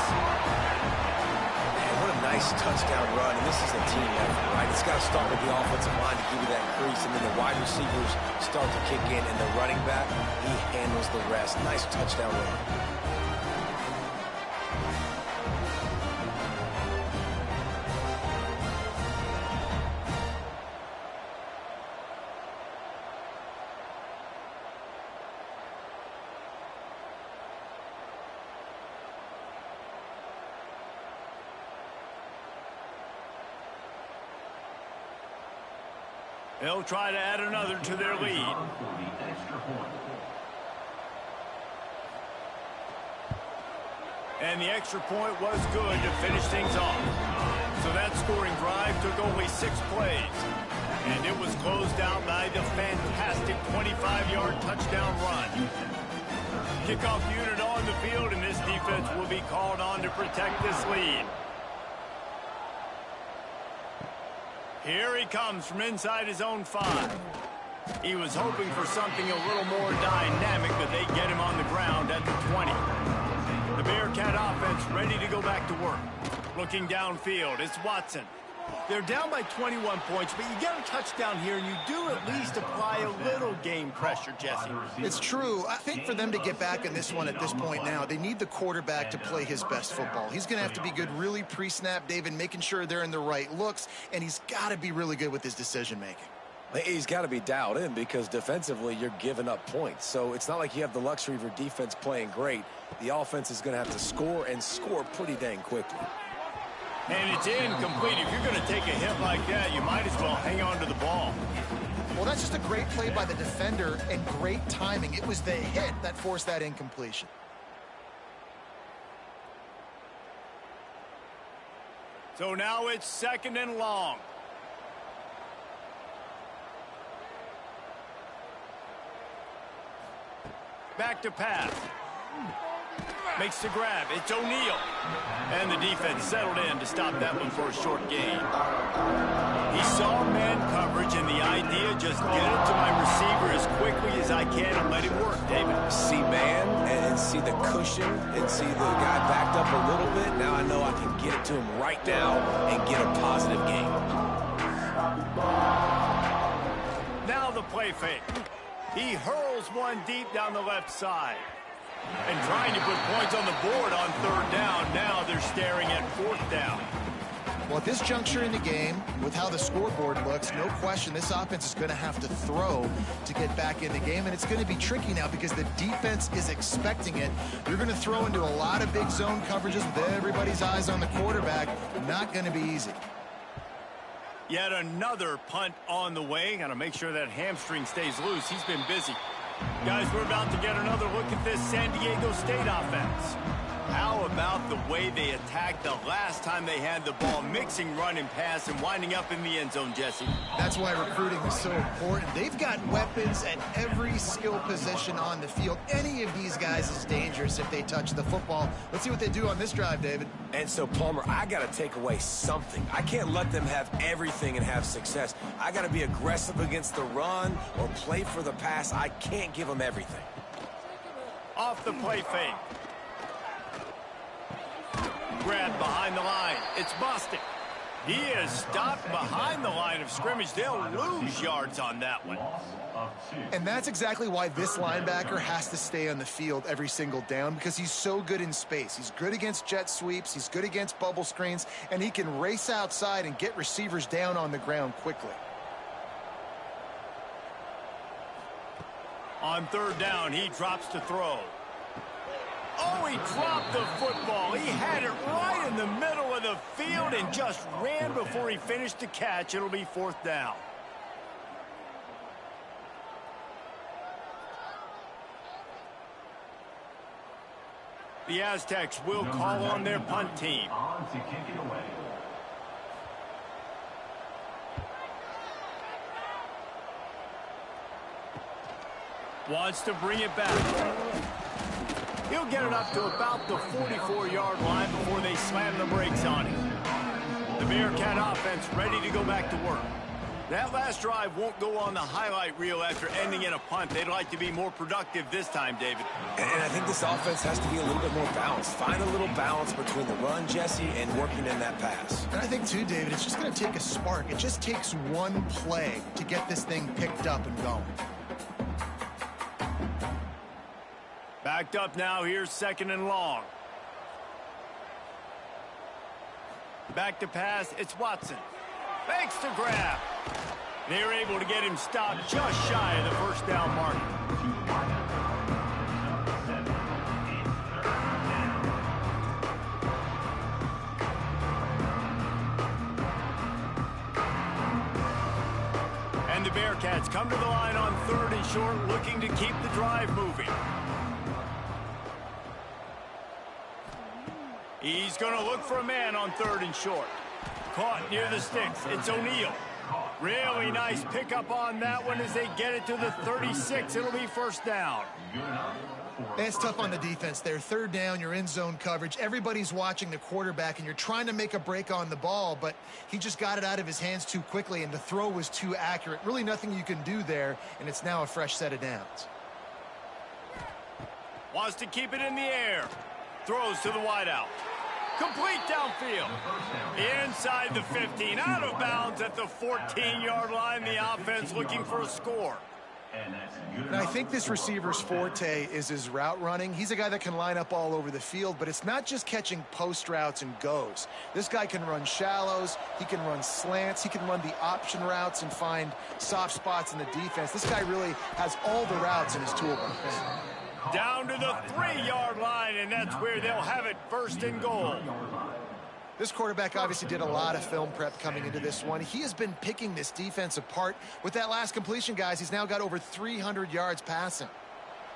Man, what a nice touchdown run. And this is a team effort, right? It's got to start with the offensive line to give you that crease, and then the wide receivers start to kick in, and the running back, he handles the rest. Nice touchdown run. They'll try to add another to their lead. And the extra point was good to finish things off. So that scoring drive took only 6 plays. And it was closed out by the fantastic 25-yard touchdown run. Kickoff unit on the field, and this defense will be called on to protect this lead. Here he comes from inside his own 5. He was hoping for something a little more dynamic, but they get him on the ground at the 20. The Bearcat offense ready to go back to work. Looking downfield, it's Watson. They're down by 21 points, but you get a touchdown here, and you do at least apply a little game pressure, Jesse. It's true. I think for them to get back in this one at this point now, they need the quarterback to play his best football. He's going to have to be good really pre-snap, David, making sure they're in the right looks, and he's got to be really good with his decision-making. He's got to be dialed in because defensively you're giving up points. So it's not like you have the luxury of your defense playing great. The offense is going to have to score and score pretty dang quickly. And it's incomplete. If you're going to take a hit like that, you might as well hang on to the ball. Well, that's just a great play by the defender and great timing. It was the hit that forced that incompletion. So now it's 2nd and long. Back to pass. Makes the grab. It's O'Neal. And the defense settled in to stop that one for a short gain. He saw man coverage, and the idea just get it to my receiver as quickly as I can and let him work, David. See man and see the cushion and see the guy backed up a little bit. Now I know I can get it to him right now and get a positive gain. Now the play fake. He hurls one deep down the left side. And trying to put points on the board on 3rd down. Now they're staring at 4th down. Well, at this juncture in the game, with how the scoreboard looks, no question this offense is going to have to throw to get back in the game. And it's going to be tricky now because the defense is expecting it. You're going to throw into a lot of big zone coverages with everybody's eyes on the quarterback. Not going to be easy. Yet another punt on the way. Got to make sure that hamstring stays loose. He's been busy. Guys, we're about to get another look at this San Diego State offense. How about the way they attacked the last time they had the ball, mixing run and pass and winding up in the end zone, Jesse? That's why recruiting is so important. They've got weapons at every skill position on the field. Any of these guys is dangerous if they touch the football. Let's see what they do on this drive, David. And so, Palmer, I got to take away something. I can't let them have everything and have success. I got to be aggressive against the run or play for the pass. I can't give them everything. Off the play fake. Grab behind the line. It's busted. He is stopped behind the line of scrimmage. They'll lose yards on that one. And that's exactly why this linebacker has to stay on the field every single down, because he's so good in space. He's good against jet sweeps. He's good against bubble screens, and he can race outside and get receivers down on the ground quickly. On 3rd down, he drops to throw. Oh, he dropped the football. He had it right in the middle of the field and just ran before he finished the catch. It'll be 4th down. The Aztecs will call on their punt team. On to kick it away. Wants to bring it back. He'll get it up to about the 44-yard line before they slam the brakes on him. The Bearcat offense ready to go back to work. That last drive won't go on the highlight reel after ending in a punt. They'd like to be more productive this time, David. And I think this offense has to be a little bit more balanced. Find a little balance between the run, Jesse, and working in that pass. And I think, too, David, it's just going to take a spark. It just takes one play to get this thing picked up and going. Backed up now. Here's 2nd and long. Back to pass. It's Watson. Fakes to grab. They're able to get him stopped just shy of the 1st down mark. And the Bearcats come to the line on 3rd and short, looking to keep the drive moving. He's going to look for a man on 3rd and short. Caught near the sticks. It's O'Neal. Really nice pickup on that one as they get it to the 36. It'll be 1st down. It's tough on the defense there. 3rd down, you're in zone coverage. Everybody's watching the quarterback, and you're trying to make a break on the ball, but he just got it out of his hands too quickly, and the throw was too accurate. Really nothing you can do there, and it's now a fresh set of downs. Wants to keep it in the air. Throws to the wideout. Complete downfield. Inside the 15. Out of bounds at the 14-yard line. The offense looking for a score. And I think this receiver's forte is his route running. He's a guy that can line up all over the field, but it's not just catching post routes and goes. This guy can run shallows, he can run slants, he can run the option routes and find soft spots in the defense. This guy really has all the routes in his toolbox. Down to the 3-yard line, and that's where they'll have it, first and goal. This quarterback obviously did a lot of film prep coming into this one. He has been picking this defense apart. With that last completion, guys, he's now got over 300 yards passing.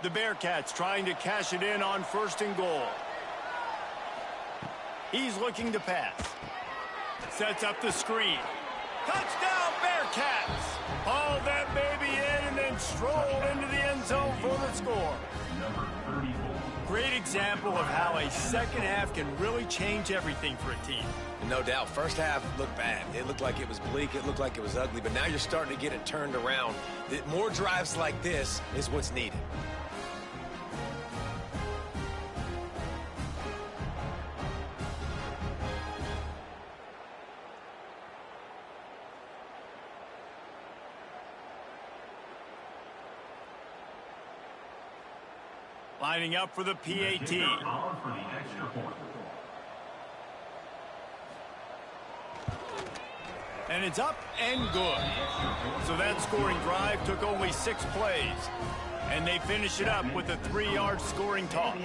The Bearcats trying to cash it in on first and goal. He's looking to pass. Sets up the screen. Touchdown, Bearcats! Haul that baby in and then stroll into the end zone for the score. Number 34. Great example of how a second half can really change everything for a team. No doubt, first half looked bad. It looked like it was bleak. It looked like it was ugly. But now you're starting to get it turned around. More drives like this is what's needed. Lining up for the PAT. And it's up and good. So that scoring drive took only 6 plays. And they finish it up with a 3-yard scoring toss.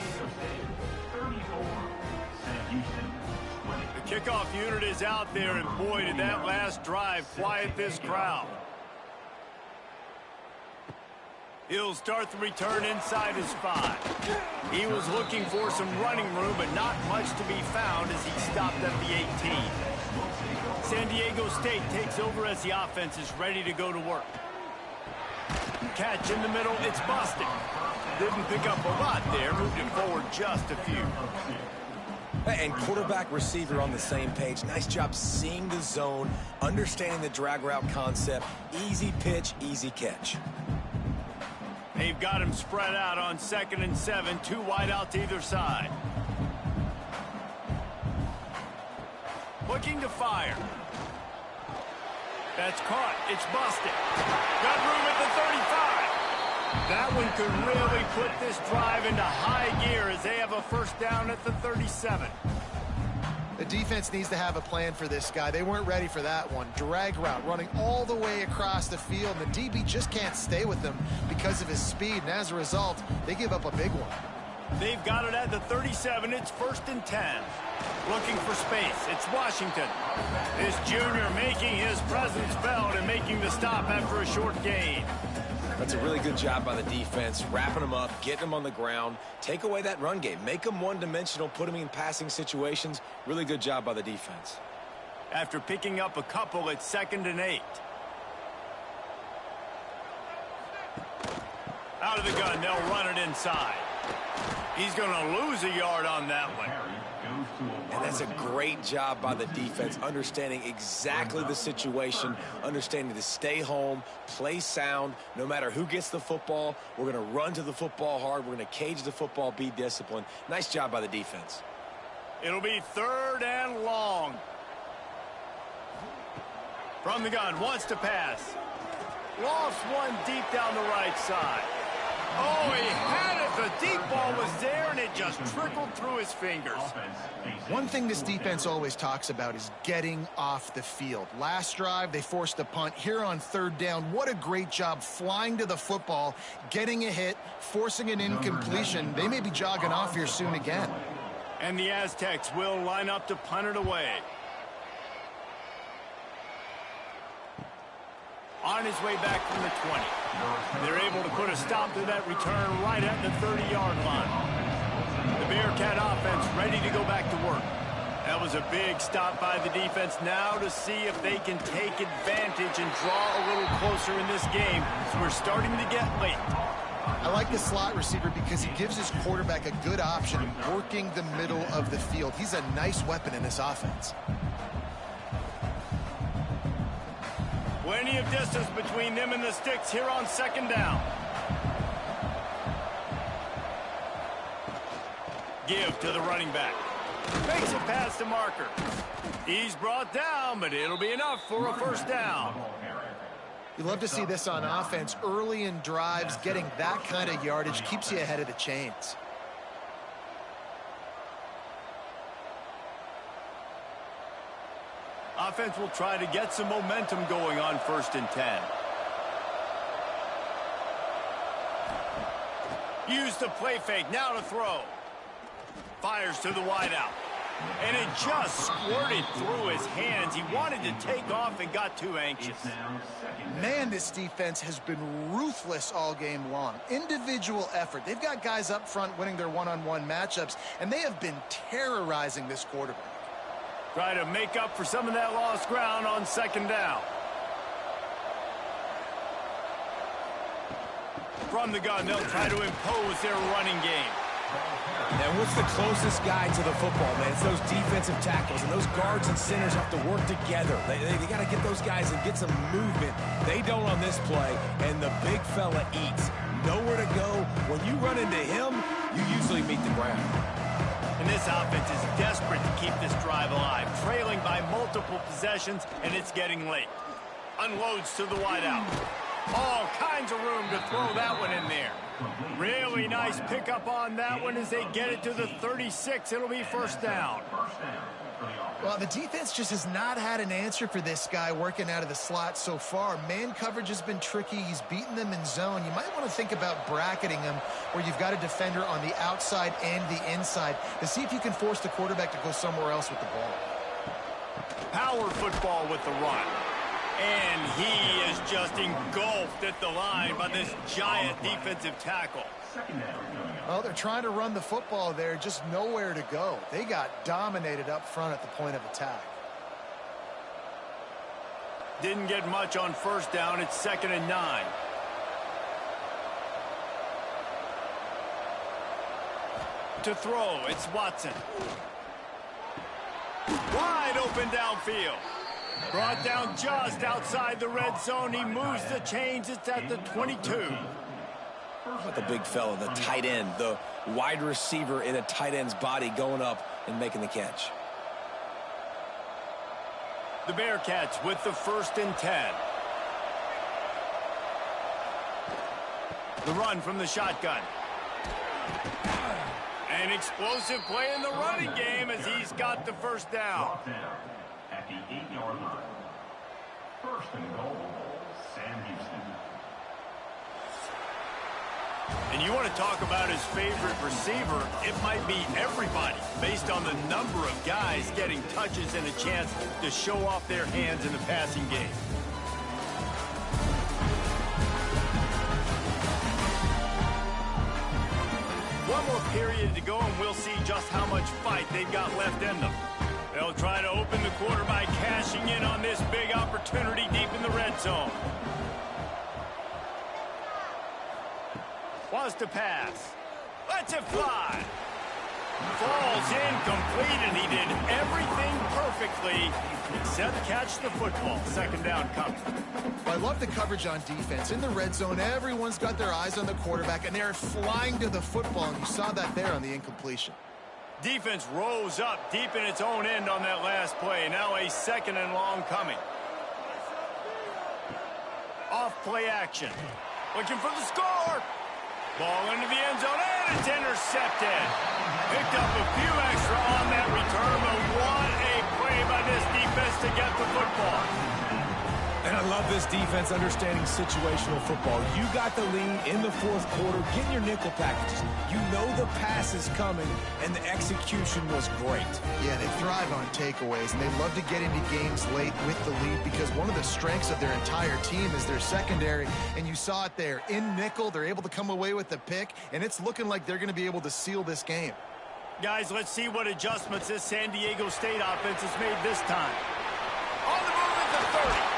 The kickoff unit is out there, and boy, did that last drive quiet this crowd. He'll start the return inside his 5. He was looking for some running room, but not much to be found as he stopped at the 18. San Diego State takes over as the offense is ready to go to work. Catch in the middle, it's busted. Didn't pick up a lot there, moved it forward just a few. And quarterback receiver on the same page. Nice job seeing the zone, understanding the drag route concept. Easy pitch, easy catch. They've got him spread out on 2nd and 7, 2 wide out to either side. Looking to fire. That's caught. It's busted. Got room at the 35. That one could really put this drive into high gear as they have a first down at the 37. The defense needs to have a plan for this guy. They weren't ready for that one. Drag route running all the way across the field, and the DB just can't stay with them because of his speed, and as a result, they give up a big one. They've got it at the 37. It's 1st and 10. Looking for space. It's Washington. This junior making his presence felt and making the stop after a short gain. That's a really good job by the defense, wrapping them up, getting them on the ground, take away that run game, make them one-dimensional, put them in passing situations. Really good job by the defense. After picking up a couple, it's 2nd and 8. Out of the gun, they'll run it inside. He's going to lose a yard on that one. And that's a great job by the defense, understanding exactly the situation, understanding to stay home, play sound. No matter who gets the football, we're going to run to the football hard. We're going to cage the football, be disciplined. Nice job by the defense. It'll be 3rd and long. From the gun, wants to pass. Lost one deep down the right side. Oh, he had it. The deep ball was there, and it just trickled through his fingers. One thing this defense always talks about is getting off the field. Last drive, they forced a punt. Here on 3rd down, what a great job flying to the football, getting a hit, forcing an incompletion. They may be jogging off here soon again. And the Aztecs will line up to punt it away. On his way back from the 20. They're able to put a stop to that return right at the 30-yard line. The Bearcat offense ready to go back to work. That was a big stop by the defense. Now to see if they can take advantage and draw a little closer in this game. So we're starting to get late. I like the slot receiver because he gives his quarterback a good option in working the middle of the field. He's a nice weapon in this offense. Plenty of distance between them and the sticks here on 2nd down. Give to the running back. Makes it past the marker. He's brought down, but it'll be enough for a first down. You love to see this on offense. Early in drives, getting that kind of yardage keeps you ahead of the chains. Offense will try to get some momentum going on 1st and 10. Use the play fake, now to throw. Fires to the wideout. And it just squirted through his hands. He wanted to take off and got too anxious. Man, this defense has been ruthless all game long. Individual effort. They've got guys up front winning their one-on-one matchups, and they have been terrorizing this quarterback. Try to make up for some of that lost ground on 2nd down. From the gun, they'll try to impose their running game. And what's the closest guy to the football, man? It's those defensive tackles, and those guards and centers have to work together. They got to get those guys and get some movement. They don't on this play, and the big fella eats. Nowhere to go. When you run into him, you usually meet the ground. And this offense is desperate to keep this drive alive, trailing by multiple possessions, and it's getting late. Unloads to the wideout. All kinds of room to throw that one in there. Really nice pickup on that one as they get it to the 36. It'll be first down. Well, the defense just has not had an answer for this guy working out of the slot so far. Man coverage has been tricky. He's beaten them in zone. You might want to think about bracketing him where you've got a defender on the outside and the inside to see if you can force the quarterback to go somewhere else with the ball. Power football with the run. And he is just engulfed at the line by this giant defensive tackle. Well, they're trying to run the football there, just nowhere to go. They got dominated up front at the point of attack. Didn't get much on 1st down. It's 2nd and 9. To throw, it's Watson. Wide open downfield. Brought down just outside the red zone. He moves the chains. It's at the 22. How about the big fella, the tight end, the wide receiver in a tight end's body going up and making the catch? The Bearcats with the 1st and 10. The run from the shotgun. An explosive play in the running game as he's got the first down. At the 8-yard line. 1st and goal, Sam Houston. And you want to talk about his favorite receiver, it might be everybody based on the number of guys getting touches and a chance to show off their hands in the passing game. One more period to go and we'll see just how much fight they've got left in them. They'll try to open the quarter by cashing in on this big opportunity deep in the red zone. Wants to pass. Lets it fly. Falls incomplete, and he did everything perfectly except catch the football. 2nd down coming. Well, I love the coverage on defense. In the red zone, everyone's got their eyes on the quarterback, and they're flying to the football, and you saw that there on the incompletion. Defense rose up deep in its own end on that last play. Now a 2nd and long coming. Off play action. Looking for the score. Ball into the end zone, and it's intercepted. Picked up a few extra on that return, but what a play by this defense to get the football. And I love this defense understanding situational football. You got the lead in the 4th quarter. Get your nickel packages. You know the pass is coming, and the execution was great. Yeah, they thrive on takeaways, and they love to get into games late with the lead because one of the strengths of their entire team is their secondary, and you saw it there. In nickel, they're able to come away with the pick, and it's looking like they're going to be able to seal this game. Guys, let's see what adjustments this San Diego State offense has made this time. On the move at the 30.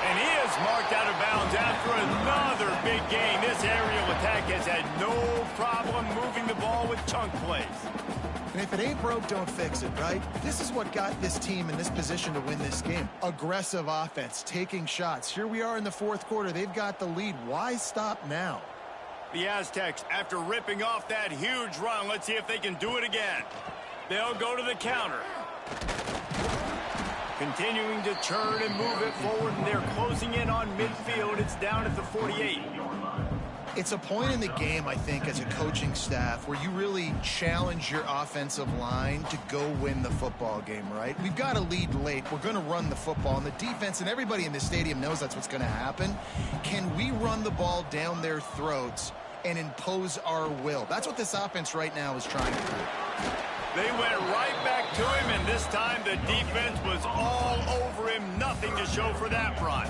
And he is marked out of bounds after another big gain. This aerial attack has had no problem moving the ball with chunk plays. And if it ain't broke, don't fix it, right? This is what got this team in this position to win this game. Aggressive offense, taking shots. Here we are in the 4th quarter. They've got the lead. Why stop now? The Aztecs, after ripping off that huge run, let's see if they can do it again. They'll go to the counter. Continuing to churn and move it forward, and they're closing in on midfield. It's down at the 48. It's a point in the game, I think, as a coaching staff where you really challenge your offensive line to go win the football game, right? We've got a lead late. We're going to run the football, and the defense and everybody in the stadium knows that's what's going to happen. Can we run the ball down their throats and impose our will? That's what this offense right now is trying to do. They went right back to him, and this time the defense was all over him. Nothing to show for that run.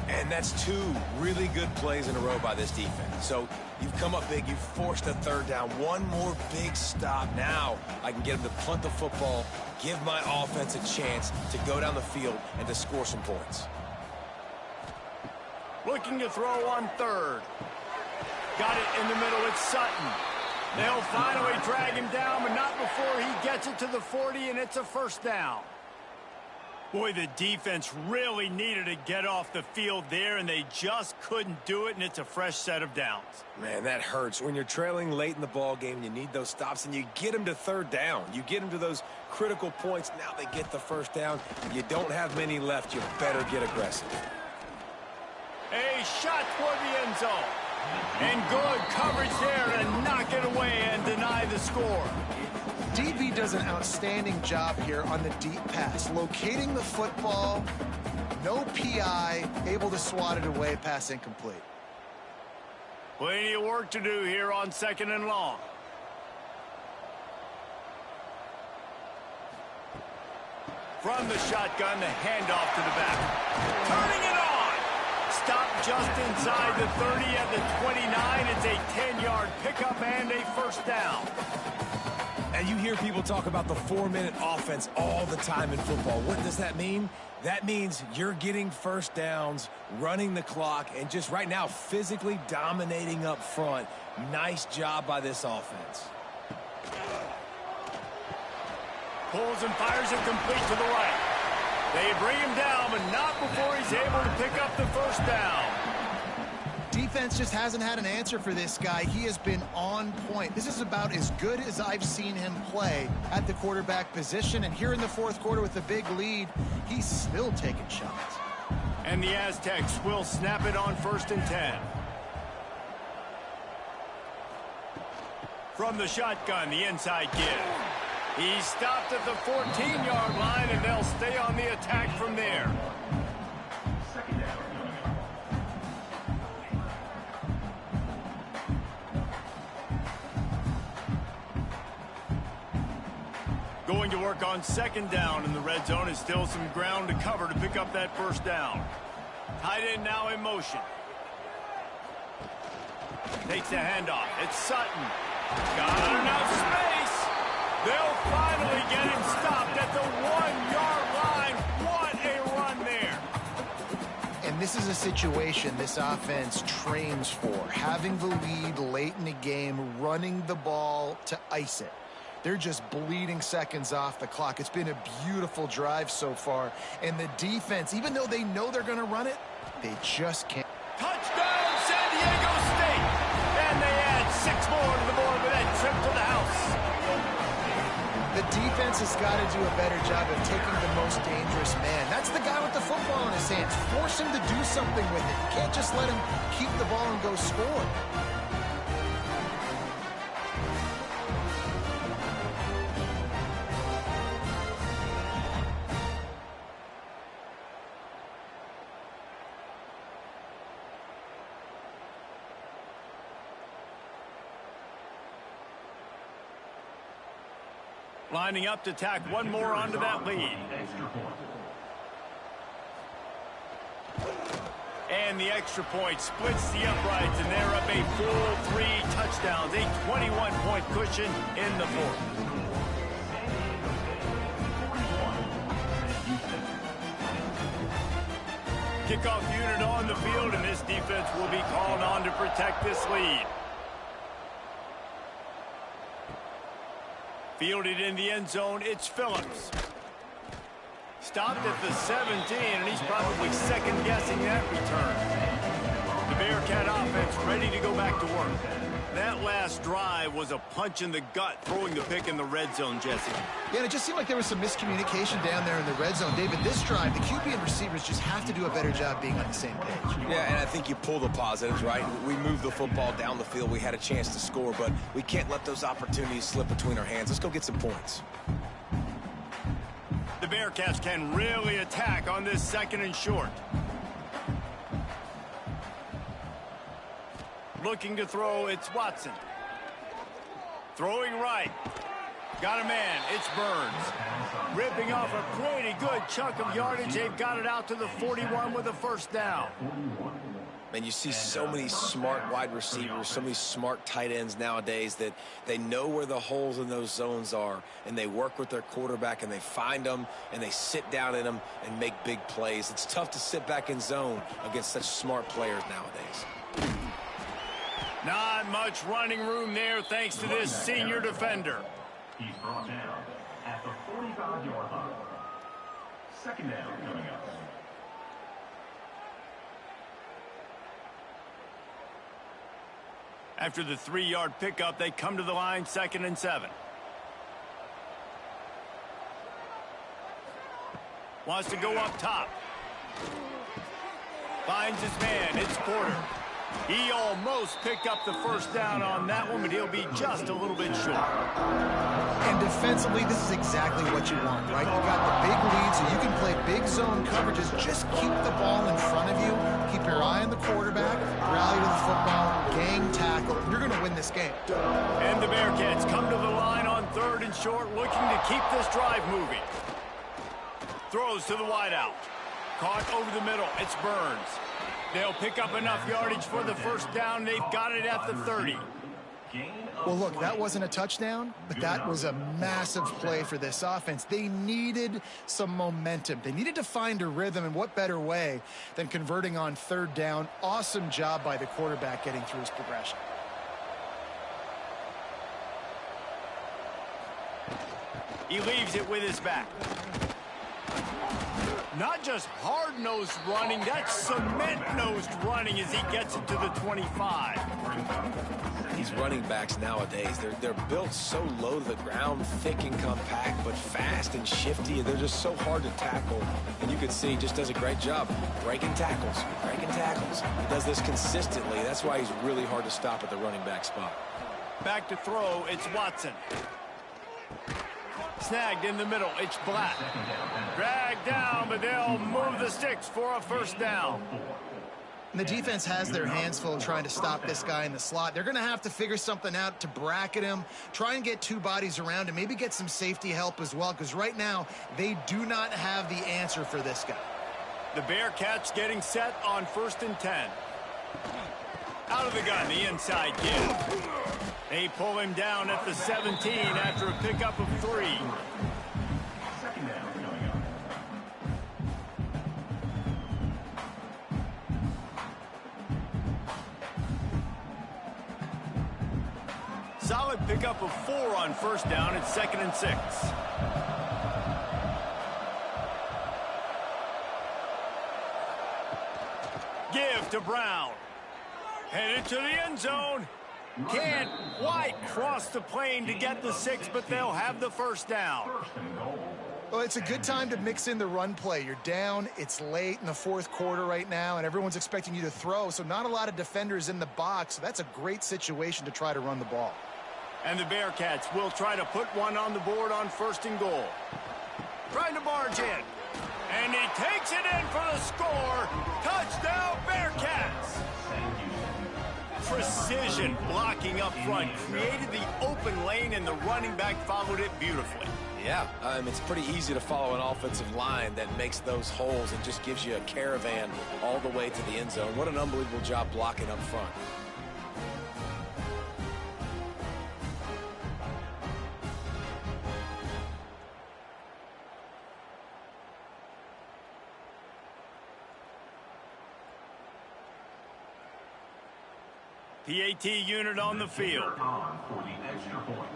And that's 2 really good plays in a row by this defense. So you've come up big, you've forced a third down. One more big stop. Now I can get them to punt the football, give my offense a chance to go down the field and to score some points. Looking to throw on third. Got it in the middle. It's Sutton. They'll finally drag him down, but not before he gets it to the 40, and it's a first down. Boy, the defense really needed to get off the field there, and they just couldn't do it, and it's a fresh set of downs. Man, that hurts. When you're trailing late in the ball game, you need those stops, and you get them to third down. You get them to those critical points. Now they get the first down. You don't have many left. You better get aggressive. A shot toward the end zone. And good coverage there to knock it away and deny the score. DB does an outstanding job here on the deep pass, locating the football, no PI, able to swat it away, pass incomplete. Plenty of work to do here on 2nd and long. From the shotgun, the handoff to the back. Turning it on. Stop just inside the 30 at the 29. It's a 10-yard pickup and a first down. And you hear people talk about the 4-minute offense all the time in football. What does that mean? That means you're getting first downs, running the clock, and just right now physically dominating up front. Nice job by this offense. Pulls and fires it complete to the right. They bring him down, but not before he's able to pick up the first down. Defense just hasn't had an answer for this guy. He has been on point. This is about as good as I've seen him play at the quarterback position. And here in the 4th quarter with a big lead, he's still taking shots. And the Aztecs will snap it on 1st and 10. From the shotgun, the inside give. He stopped at the 14-yard line, and they'll stay on the attack from there. Going to work on 2nd down in the red zone. Is still some ground to cover to pick up that first down. Tight end now in motion. Takes the handoff. It's Sutton. Got enough space. They'll finally get him stopped at the 1-yard line. What a run there. And this is a situation this offense trains for. Having the lead late in the game, running the ball to ice it. They're just bleeding seconds off the clock. It's been a beautiful drive so far. And the defense, even though they know they're going to run it, they just can't. Touchdown, San Diego State. And they add 6 more to the board with that trip to the house. The defense has got to do a better job of taking the most dangerous man. That's the guy with the football in his hands. Force him to do something with it. You can't just let him keep the ball and go score. Lining up to tack one more onto that lead. And the extra point splits the uprights, and they're up a full 3 touchdowns, a 21-point cushion in the 4th. Kickoff unit on the field, and this defense will be called on to protect this lead. Fielded in the end zone, it's Phillips. Stopped at the 17, and he's probably second-guessing that return. The Bearcat offense ready to go back to work. That last drive was a punch in the gut, throwing the pick in the red zone, Jesse. Yeah, and it just seemed like there was some miscommunication down there in the red zone. David, this drive, the QB and receivers just have to do a better job being on the same page. Yeah, and I think you pull the positives, right? We moved the football down the field. We had a chance to score, but we can't let those opportunities slip between our hands. Let's go get some points. The Bearcats can really attack on this 2nd and short. Looking to throw, it's Watson. Throwing right. Got a man, it's Burns. Ripping off a pretty good chunk of yardage. They've got it out to the 41 with a first down. And you see so many smart wide receivers, so many smart tight ends nowadays that they know where the holes in those zones are, and they work with their quarterback, and they find them, and they sit down in them and make big plays. It's tough to sit back in zone against such smart players nowadays. Not much running room there thanks to this senior defender. He's brought down at the 45-yard line. 2nd down coming up. After the 3-yard pickup, they come to the line, 2nd and 7. Wants to go up top. Finds his man, it's Porter. He almost picked up the first down on that one, but he'll be just a little bit short. And defensively, this is exactly what you want, right? You got the big lead, so you can play big zone coverages. Just keep the ball in front of you. Keep your eye on the quarterback. Rally to the football. Gang tackle. You're going to win this game. And the Bearcats come to the line on 3rd and short, looking to keep this drive moving. Throws to the wideout. Caught over the middle. It's Burns. They'll pick up enough yardage for the first down. They've got it at the 30. Well, look, that wasn't a touchdown, but that was a massive play for this offense. They needed some momentum. They needed to find a rhythm, and what better way than converting on 3rd down. Awesome job by the quarterback getting through his progression. He leaves it with his back. Not just hard-nosed running, that's cement-nosed running as he gets it to the 25. These running backs nowadays, they're built so low to the ground, thick and compact, but fast and shifty, and they're just so hard to tackle. And you can see he just does a great job breaking tackles, breaking tackles. He does this consistently. That's why he's really hard to stop at the running back spot. Back to throw, it's Watson. Snagged in the middle, it's Black. Dragged down, but they'll move the sticks for a first down. And the defense has their hands full trying to stop this guy in the slot. They're going to have to figure something out to bracket him, try and get 2 bodies around him, maybe get some safety help as well, because right now they do not have the answer for this guy. The Bearcats getting set on 1st and 10. Out of the gun, the inside give. They pull him down at the 17 after a pickup of 3. 2nd down coming up. Solid pickup of 4 on 1st down. It's 2nd and 6. Give to Brown. Headed to the end zone. Can't quite cross the plane to get the 6, but they'll have the first down. Well, it's a good time to mix in the run play. You're down, it's late in the 4th quarter right now, and everyone's expecting you to throw, so not a lot of defenders in the box. So that's a great situation to try to run the ball. And the Bearcats will try to put one on the board on 1st and goal. Trying to barge in. And he takes it in for the score. Touchdown, Bearcats! Precision blocking up front created the open lane, and the running back followed it beautifully. Yeah, it's pretty easy to follow an offensive line that makes those holes and just gives you a caravan all the way to the end zone. What an unbelievable job blocking up front. PAT unit on the field. On for the extra point.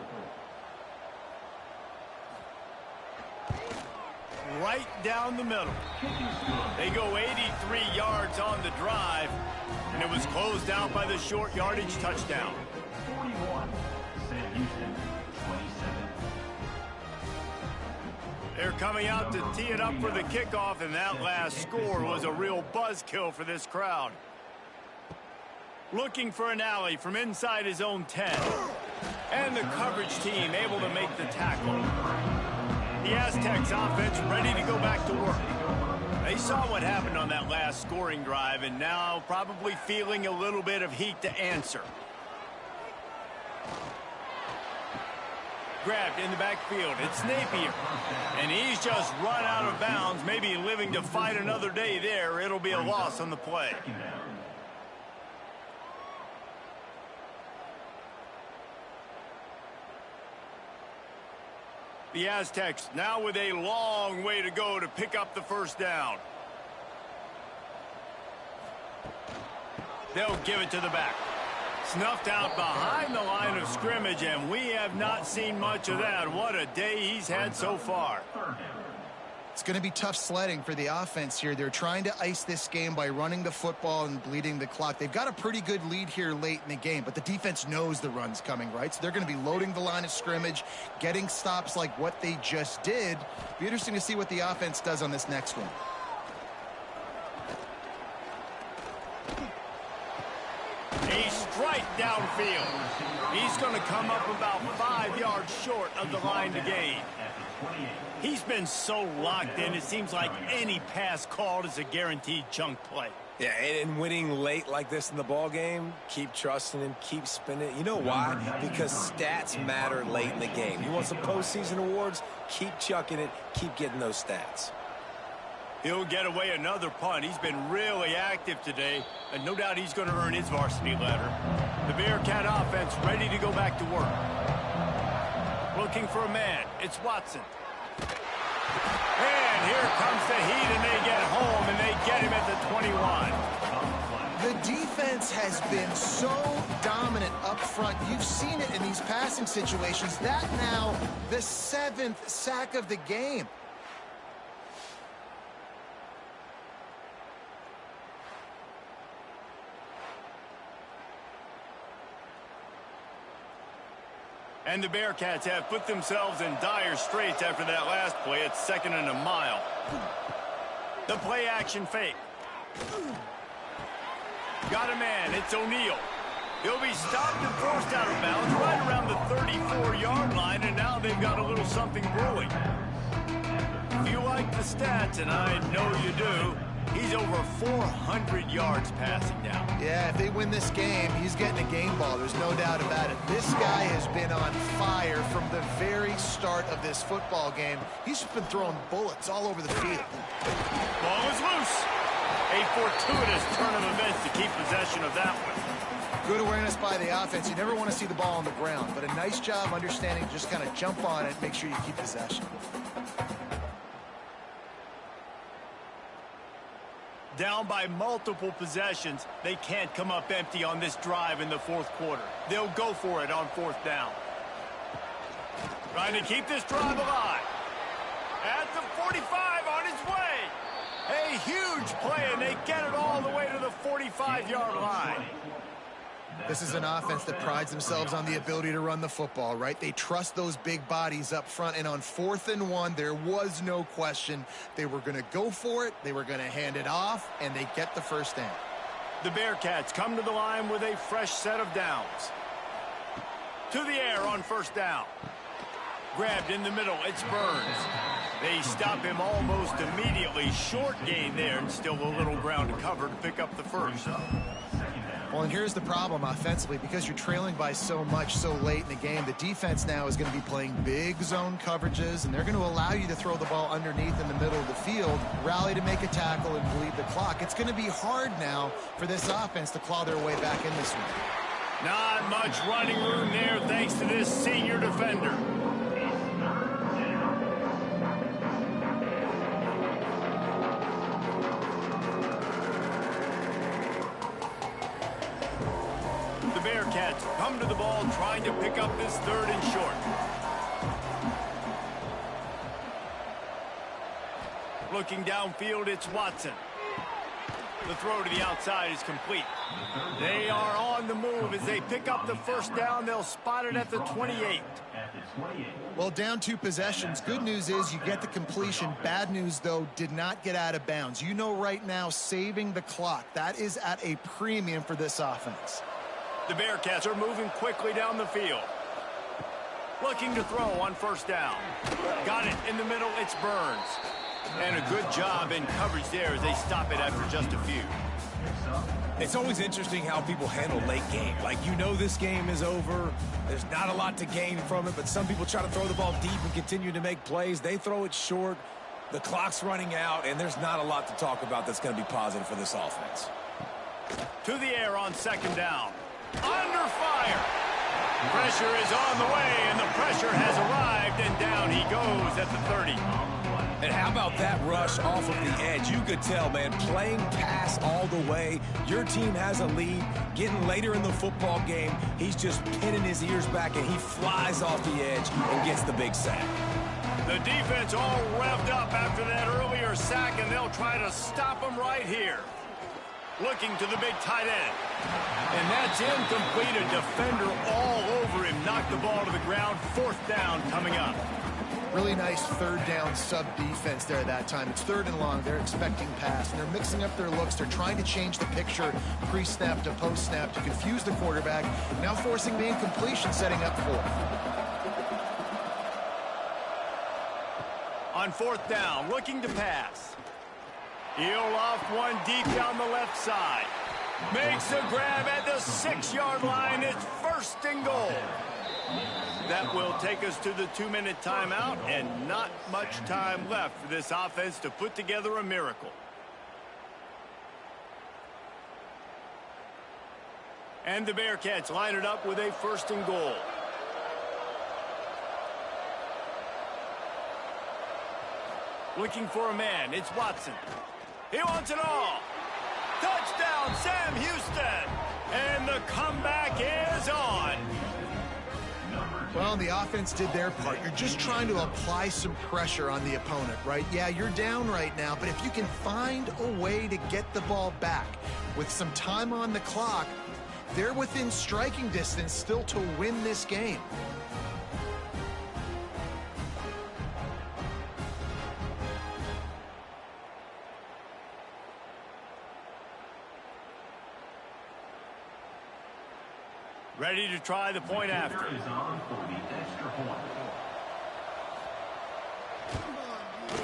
Right down the middle. They go 83 yards on the drive, and it was closed out by the short yardage touchdown. 21, Sam Houston, 27. They're coming out to tee it up for the kickoff, and that last score was a real buzzkill for this crowd. Looking for an alley from inside his own 10. And the coverage team able to make the tackle. The Aztecs offense ready to go back to work. They saw what happened on that last scoring drive, and now probably feeling a little bit of heat to answer. Grabbed in the backfield. It's Napier. And he's just run out of bounds, maybe living to fight another day there. It'll be a loss on the play. The Aztecs now with a long way to go to pick up the first down. They'll give it to the back. Snuffed out behind the line of scrimmage, and we have not seen much of that. What a day he's had so far. It's going to be tough sledding for the offense here. They're trying to ice this game by running the football and bleeding the clock. They've got a pretty good lead here late in the game, but the defense knows the run's coming, right? So they're going to be loading the line of scrimmage, getting stops like what they just did. Be interesting to see what the offense does on this next one. A strike downfield. He's going to come up about 5 yards short of the line to gain. He's been so locked in, it seems like any pass called is a guaranteed chunk play. Yeah, and winning late like this in the ball game, keep trusting him, keep spinning. You know why? Because stats matter late in the game. You want some postseason awards? Keep chucking it, keep getting those stats. He'll get away another punt. He's been really active today, and no doubt he's going to earn his varsity letter. The Bearcat offense ready to go back to work. Looking for a man. It's Watson. And here comes the heat, and they get home, and they get him at the 21. The defense has been so dominant up front. You've seen it in these passing situations. That now the 7th sack of the game. And the Bearcats have put themselves in dire straits after that last play. It's 2nd and a mile. The play action fake. Got a man. It's O'Neal. He'll be stopped and forced out of bounds right around the 34-yard line, and now they've got a little something brewing. If you like the stats, and I know you do, he's over 400 yards passing now. Yeah, if they win this game, he's getting a game ball. There's no doubt about it. This guy has been on fire from the very start of this football game. He's just been throwing bullets all over the field. Ball is loose. A fortuitous turn of events to keep possession of that one. Good awareness by the offense. You never want to see the ball on the ground, but a nice job understanding to just kind of jump on it, make sure you keep possession. Down by multiple possessions, they can't come up empty on this drive in the 4th quarter. They'll go for it on 4th down. Trying to keep this drive alive. At the 45 on his way. A huge play, and they get it all the way to the 45-yard line. This is an offense that prides themselves on the ability to run the football, right? They trust those big bodies up front, and on 4th and 1, there was no question. They were going to go for it, they were going to hand it off, and they get the first down. The Bearcats come to the line with a fresh set of downs. To the air on 1st down. Grabbed in the middle, it's Burns. They stop him almost immediately. Short gain there, and still a little ground to cover to pick up the first. Well, and here's the problem offensively. Because you're trailing by so much so late in the game, the defense now is going to be playing big zone coverages, and they're going to allow you to throw the ball underneath in the middle of the field, rally to make a tackle, and bleed the clock. It's going to be hard now for this offense to claw their way back in this one. Not much running room there thanks to this senior defender. The Bearcats come to the ball trying to pick up this 3rd and short. Looking downfield, it's Watson. The throw to the outside is complete. They are on the move as they pick up the first down. They'll spot it at the 28. Well, down 2 possessions. Good news is you get the completion. Bad news, though, did not get out of bounds. You know right now, saving the clock. That is at a premium for this offense. The Bearcats are moving quickly down the field. Looking to throw on first down. Got it in the middle. It's Burns. And a good job in coverage there as they stop it after just a few. It's always interesting how people handle late game. Like, you know this game is over. There's not a lot to gain from it, but some people try to throw the ball deep and continue to make plays. They throw it short. The clock's running out, and there's not a lot to talk about that's going to be positive for this offense. To the air on second down. Under fire. Pressure is on the way, and the pressure has arrived, and down he goes at the 30. And how about that rush off of the edge? You could tell, man, playing pass all the way. Your team has a lead. Getting later in the football game, he's just pinning his ears back, and he flies off the edge and gets the big sack. The defense all revved up after that earlier sack, and they'll try to stop him right here. Looking to the big tight end. And that's incomplete. A defender all over him. Knocked the ball to the ground. 4th down coming up. Really nice 3rd down sub-defense there that time. It's 3rd and long. They're expecting pass, and they're mixing up their looks. They're trying to change the picture pre-snap to post-snap to confuse the quarterback, now forcing the incompletion, setting up 4th. On 4th down, looking to pass. He'll off one deep down the left side. Makes a grab at the 6-yard line. It's 1st and goal. That will take us to the 2-minute timeout, and not much time left for this offense to put together a miracle. And the Bearcats line it up with a 1st and goal. Looking for a man. It's Watson. He wants it all. Touchdown, Sam Houston. And the comeback is on. Well, the offense did their part. You're just trying to apply some pressure on the opponent, right? Yeah, you're down right now, but if you can find a way to get the ball back with some time on the clock, they're within striking distance still to win this game. Ready to try the point after.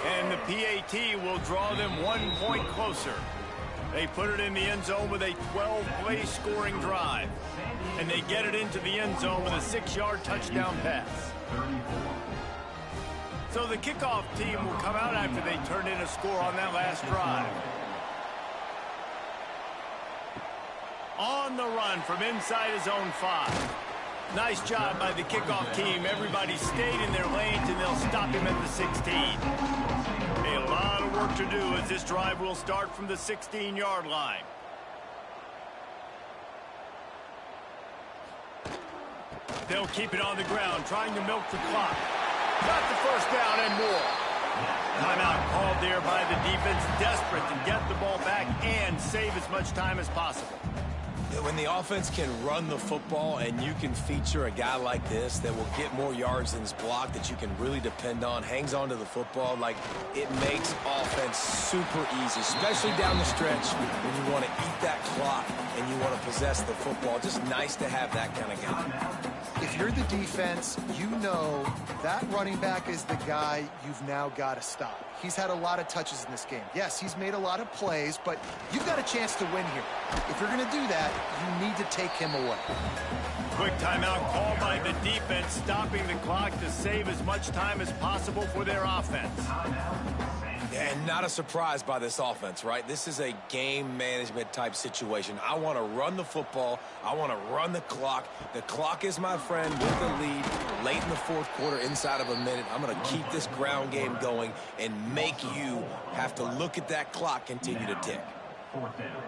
And the PAT will draw them 1 point closer. They put it in the end zone with a 12-play scoring drive. And they get it into the end zone with a 6-yard touchdown pass. So the kickoff team will come out after they turn in a score on that last drive. On the run from inside his own 5. Nice job by the kickoff team. Everybody stayed in their lanes, and they'll stop him at the 16. A lot of work to do as this drive will start from the 16-yard line. They'll keep it on the ground, trying to milk the clock. Got the first down and more. Timeout called there by the defense, desperate to get the ball back and save as much time as possible. When the offense can run the football and you can feature a guy like this that will get more yards than his block, that you can really depend on, hangs on to the football, like, it makes offense super easy, especially down the stretch when you want to eat that clock and you want to possess the football. Just nice to have that kind of guy. If you're the defense, you know that running back is the guy you've now got to stop. He's had a lot of touches in this game. Yes, he's made a lot of plays, but you've got a chance to win here. If you're going to do that, you need to take him away. Quick timeout called by the defense, stopping the clock to save as much time as possible for their offense. And not a surprise by this offense, right? This is a game management type situation. I want to run the football. I want to run the clock. The clock is my friend with the lead late in the 4th quarter, inside of a minute. I'm going to keep this ground game going and make you have to look at that clock continue to tick. 4th down.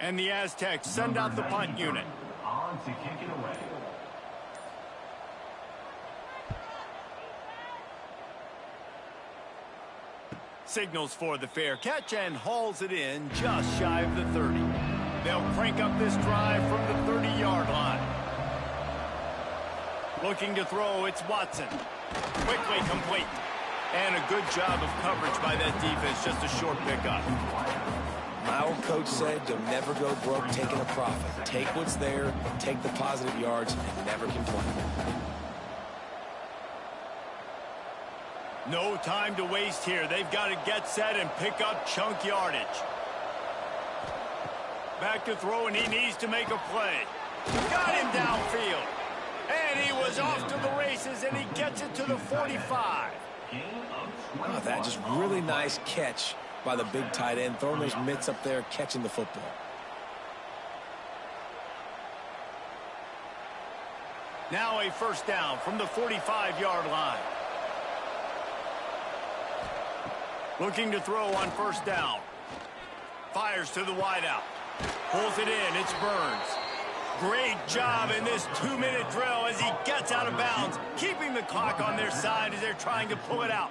And the Aztecs send out the punt unit. On to kick it away. Signals for the fair catch and hauls it in just shy of the 30. They'll crank up this drive from the 30-yard line. Looking to throw, it's Watson. Quickly complete. And a good job of coverage by that defense, just a short pickup. My old coach said you'll never go broke taking a profit. Take what's there, take the positive yards, and never complain. No time to waste here. They've got to get set and pick up chunk yardage. Back to throw, and he needs to make a play. Got him downfield. And he was off to the races, and he gets it to the 45. Oh, that just really nice catch by the big tight end, throwing those mitts up there, catching the football. Now a first down from the 45-yard line. Looking to throw on first down. Fires to the wideout. Pulls it in. It's Burns. Great job in this 2-minute drill as he gets out of bounds, keeping the clock on their side as they're trying to pull it out.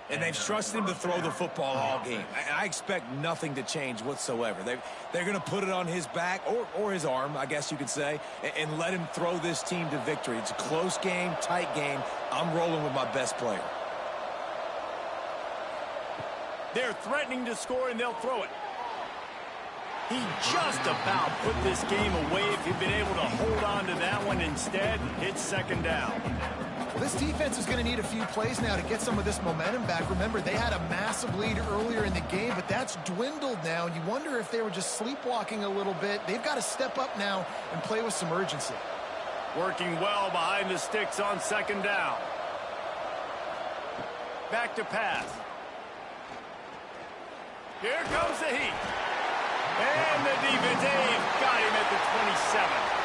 And they've trusted him to throw the football all game. I expect nothing to change whatsoever. They're going to put it on his back, or his arm, I guess you could say, and let him throw this team to victory. It's a close game, tight game. I'm rolling with my best player. They're threatening to score, and they'll throw it. He just about put this game away if he'd been able to hold on to that one. Instead, it's second down. Well, this defense is going to need a few plays now to get some of this momentum back. Remember, they had a massive lead earlier in the game, but that's dwindled now, and you wonder if they were just sleepwalking a little bit. They've got to step up now and play with some urgency. Working well behind the sticks on second down. Back to pass. Here comes the heat. And the defense got him at the 27.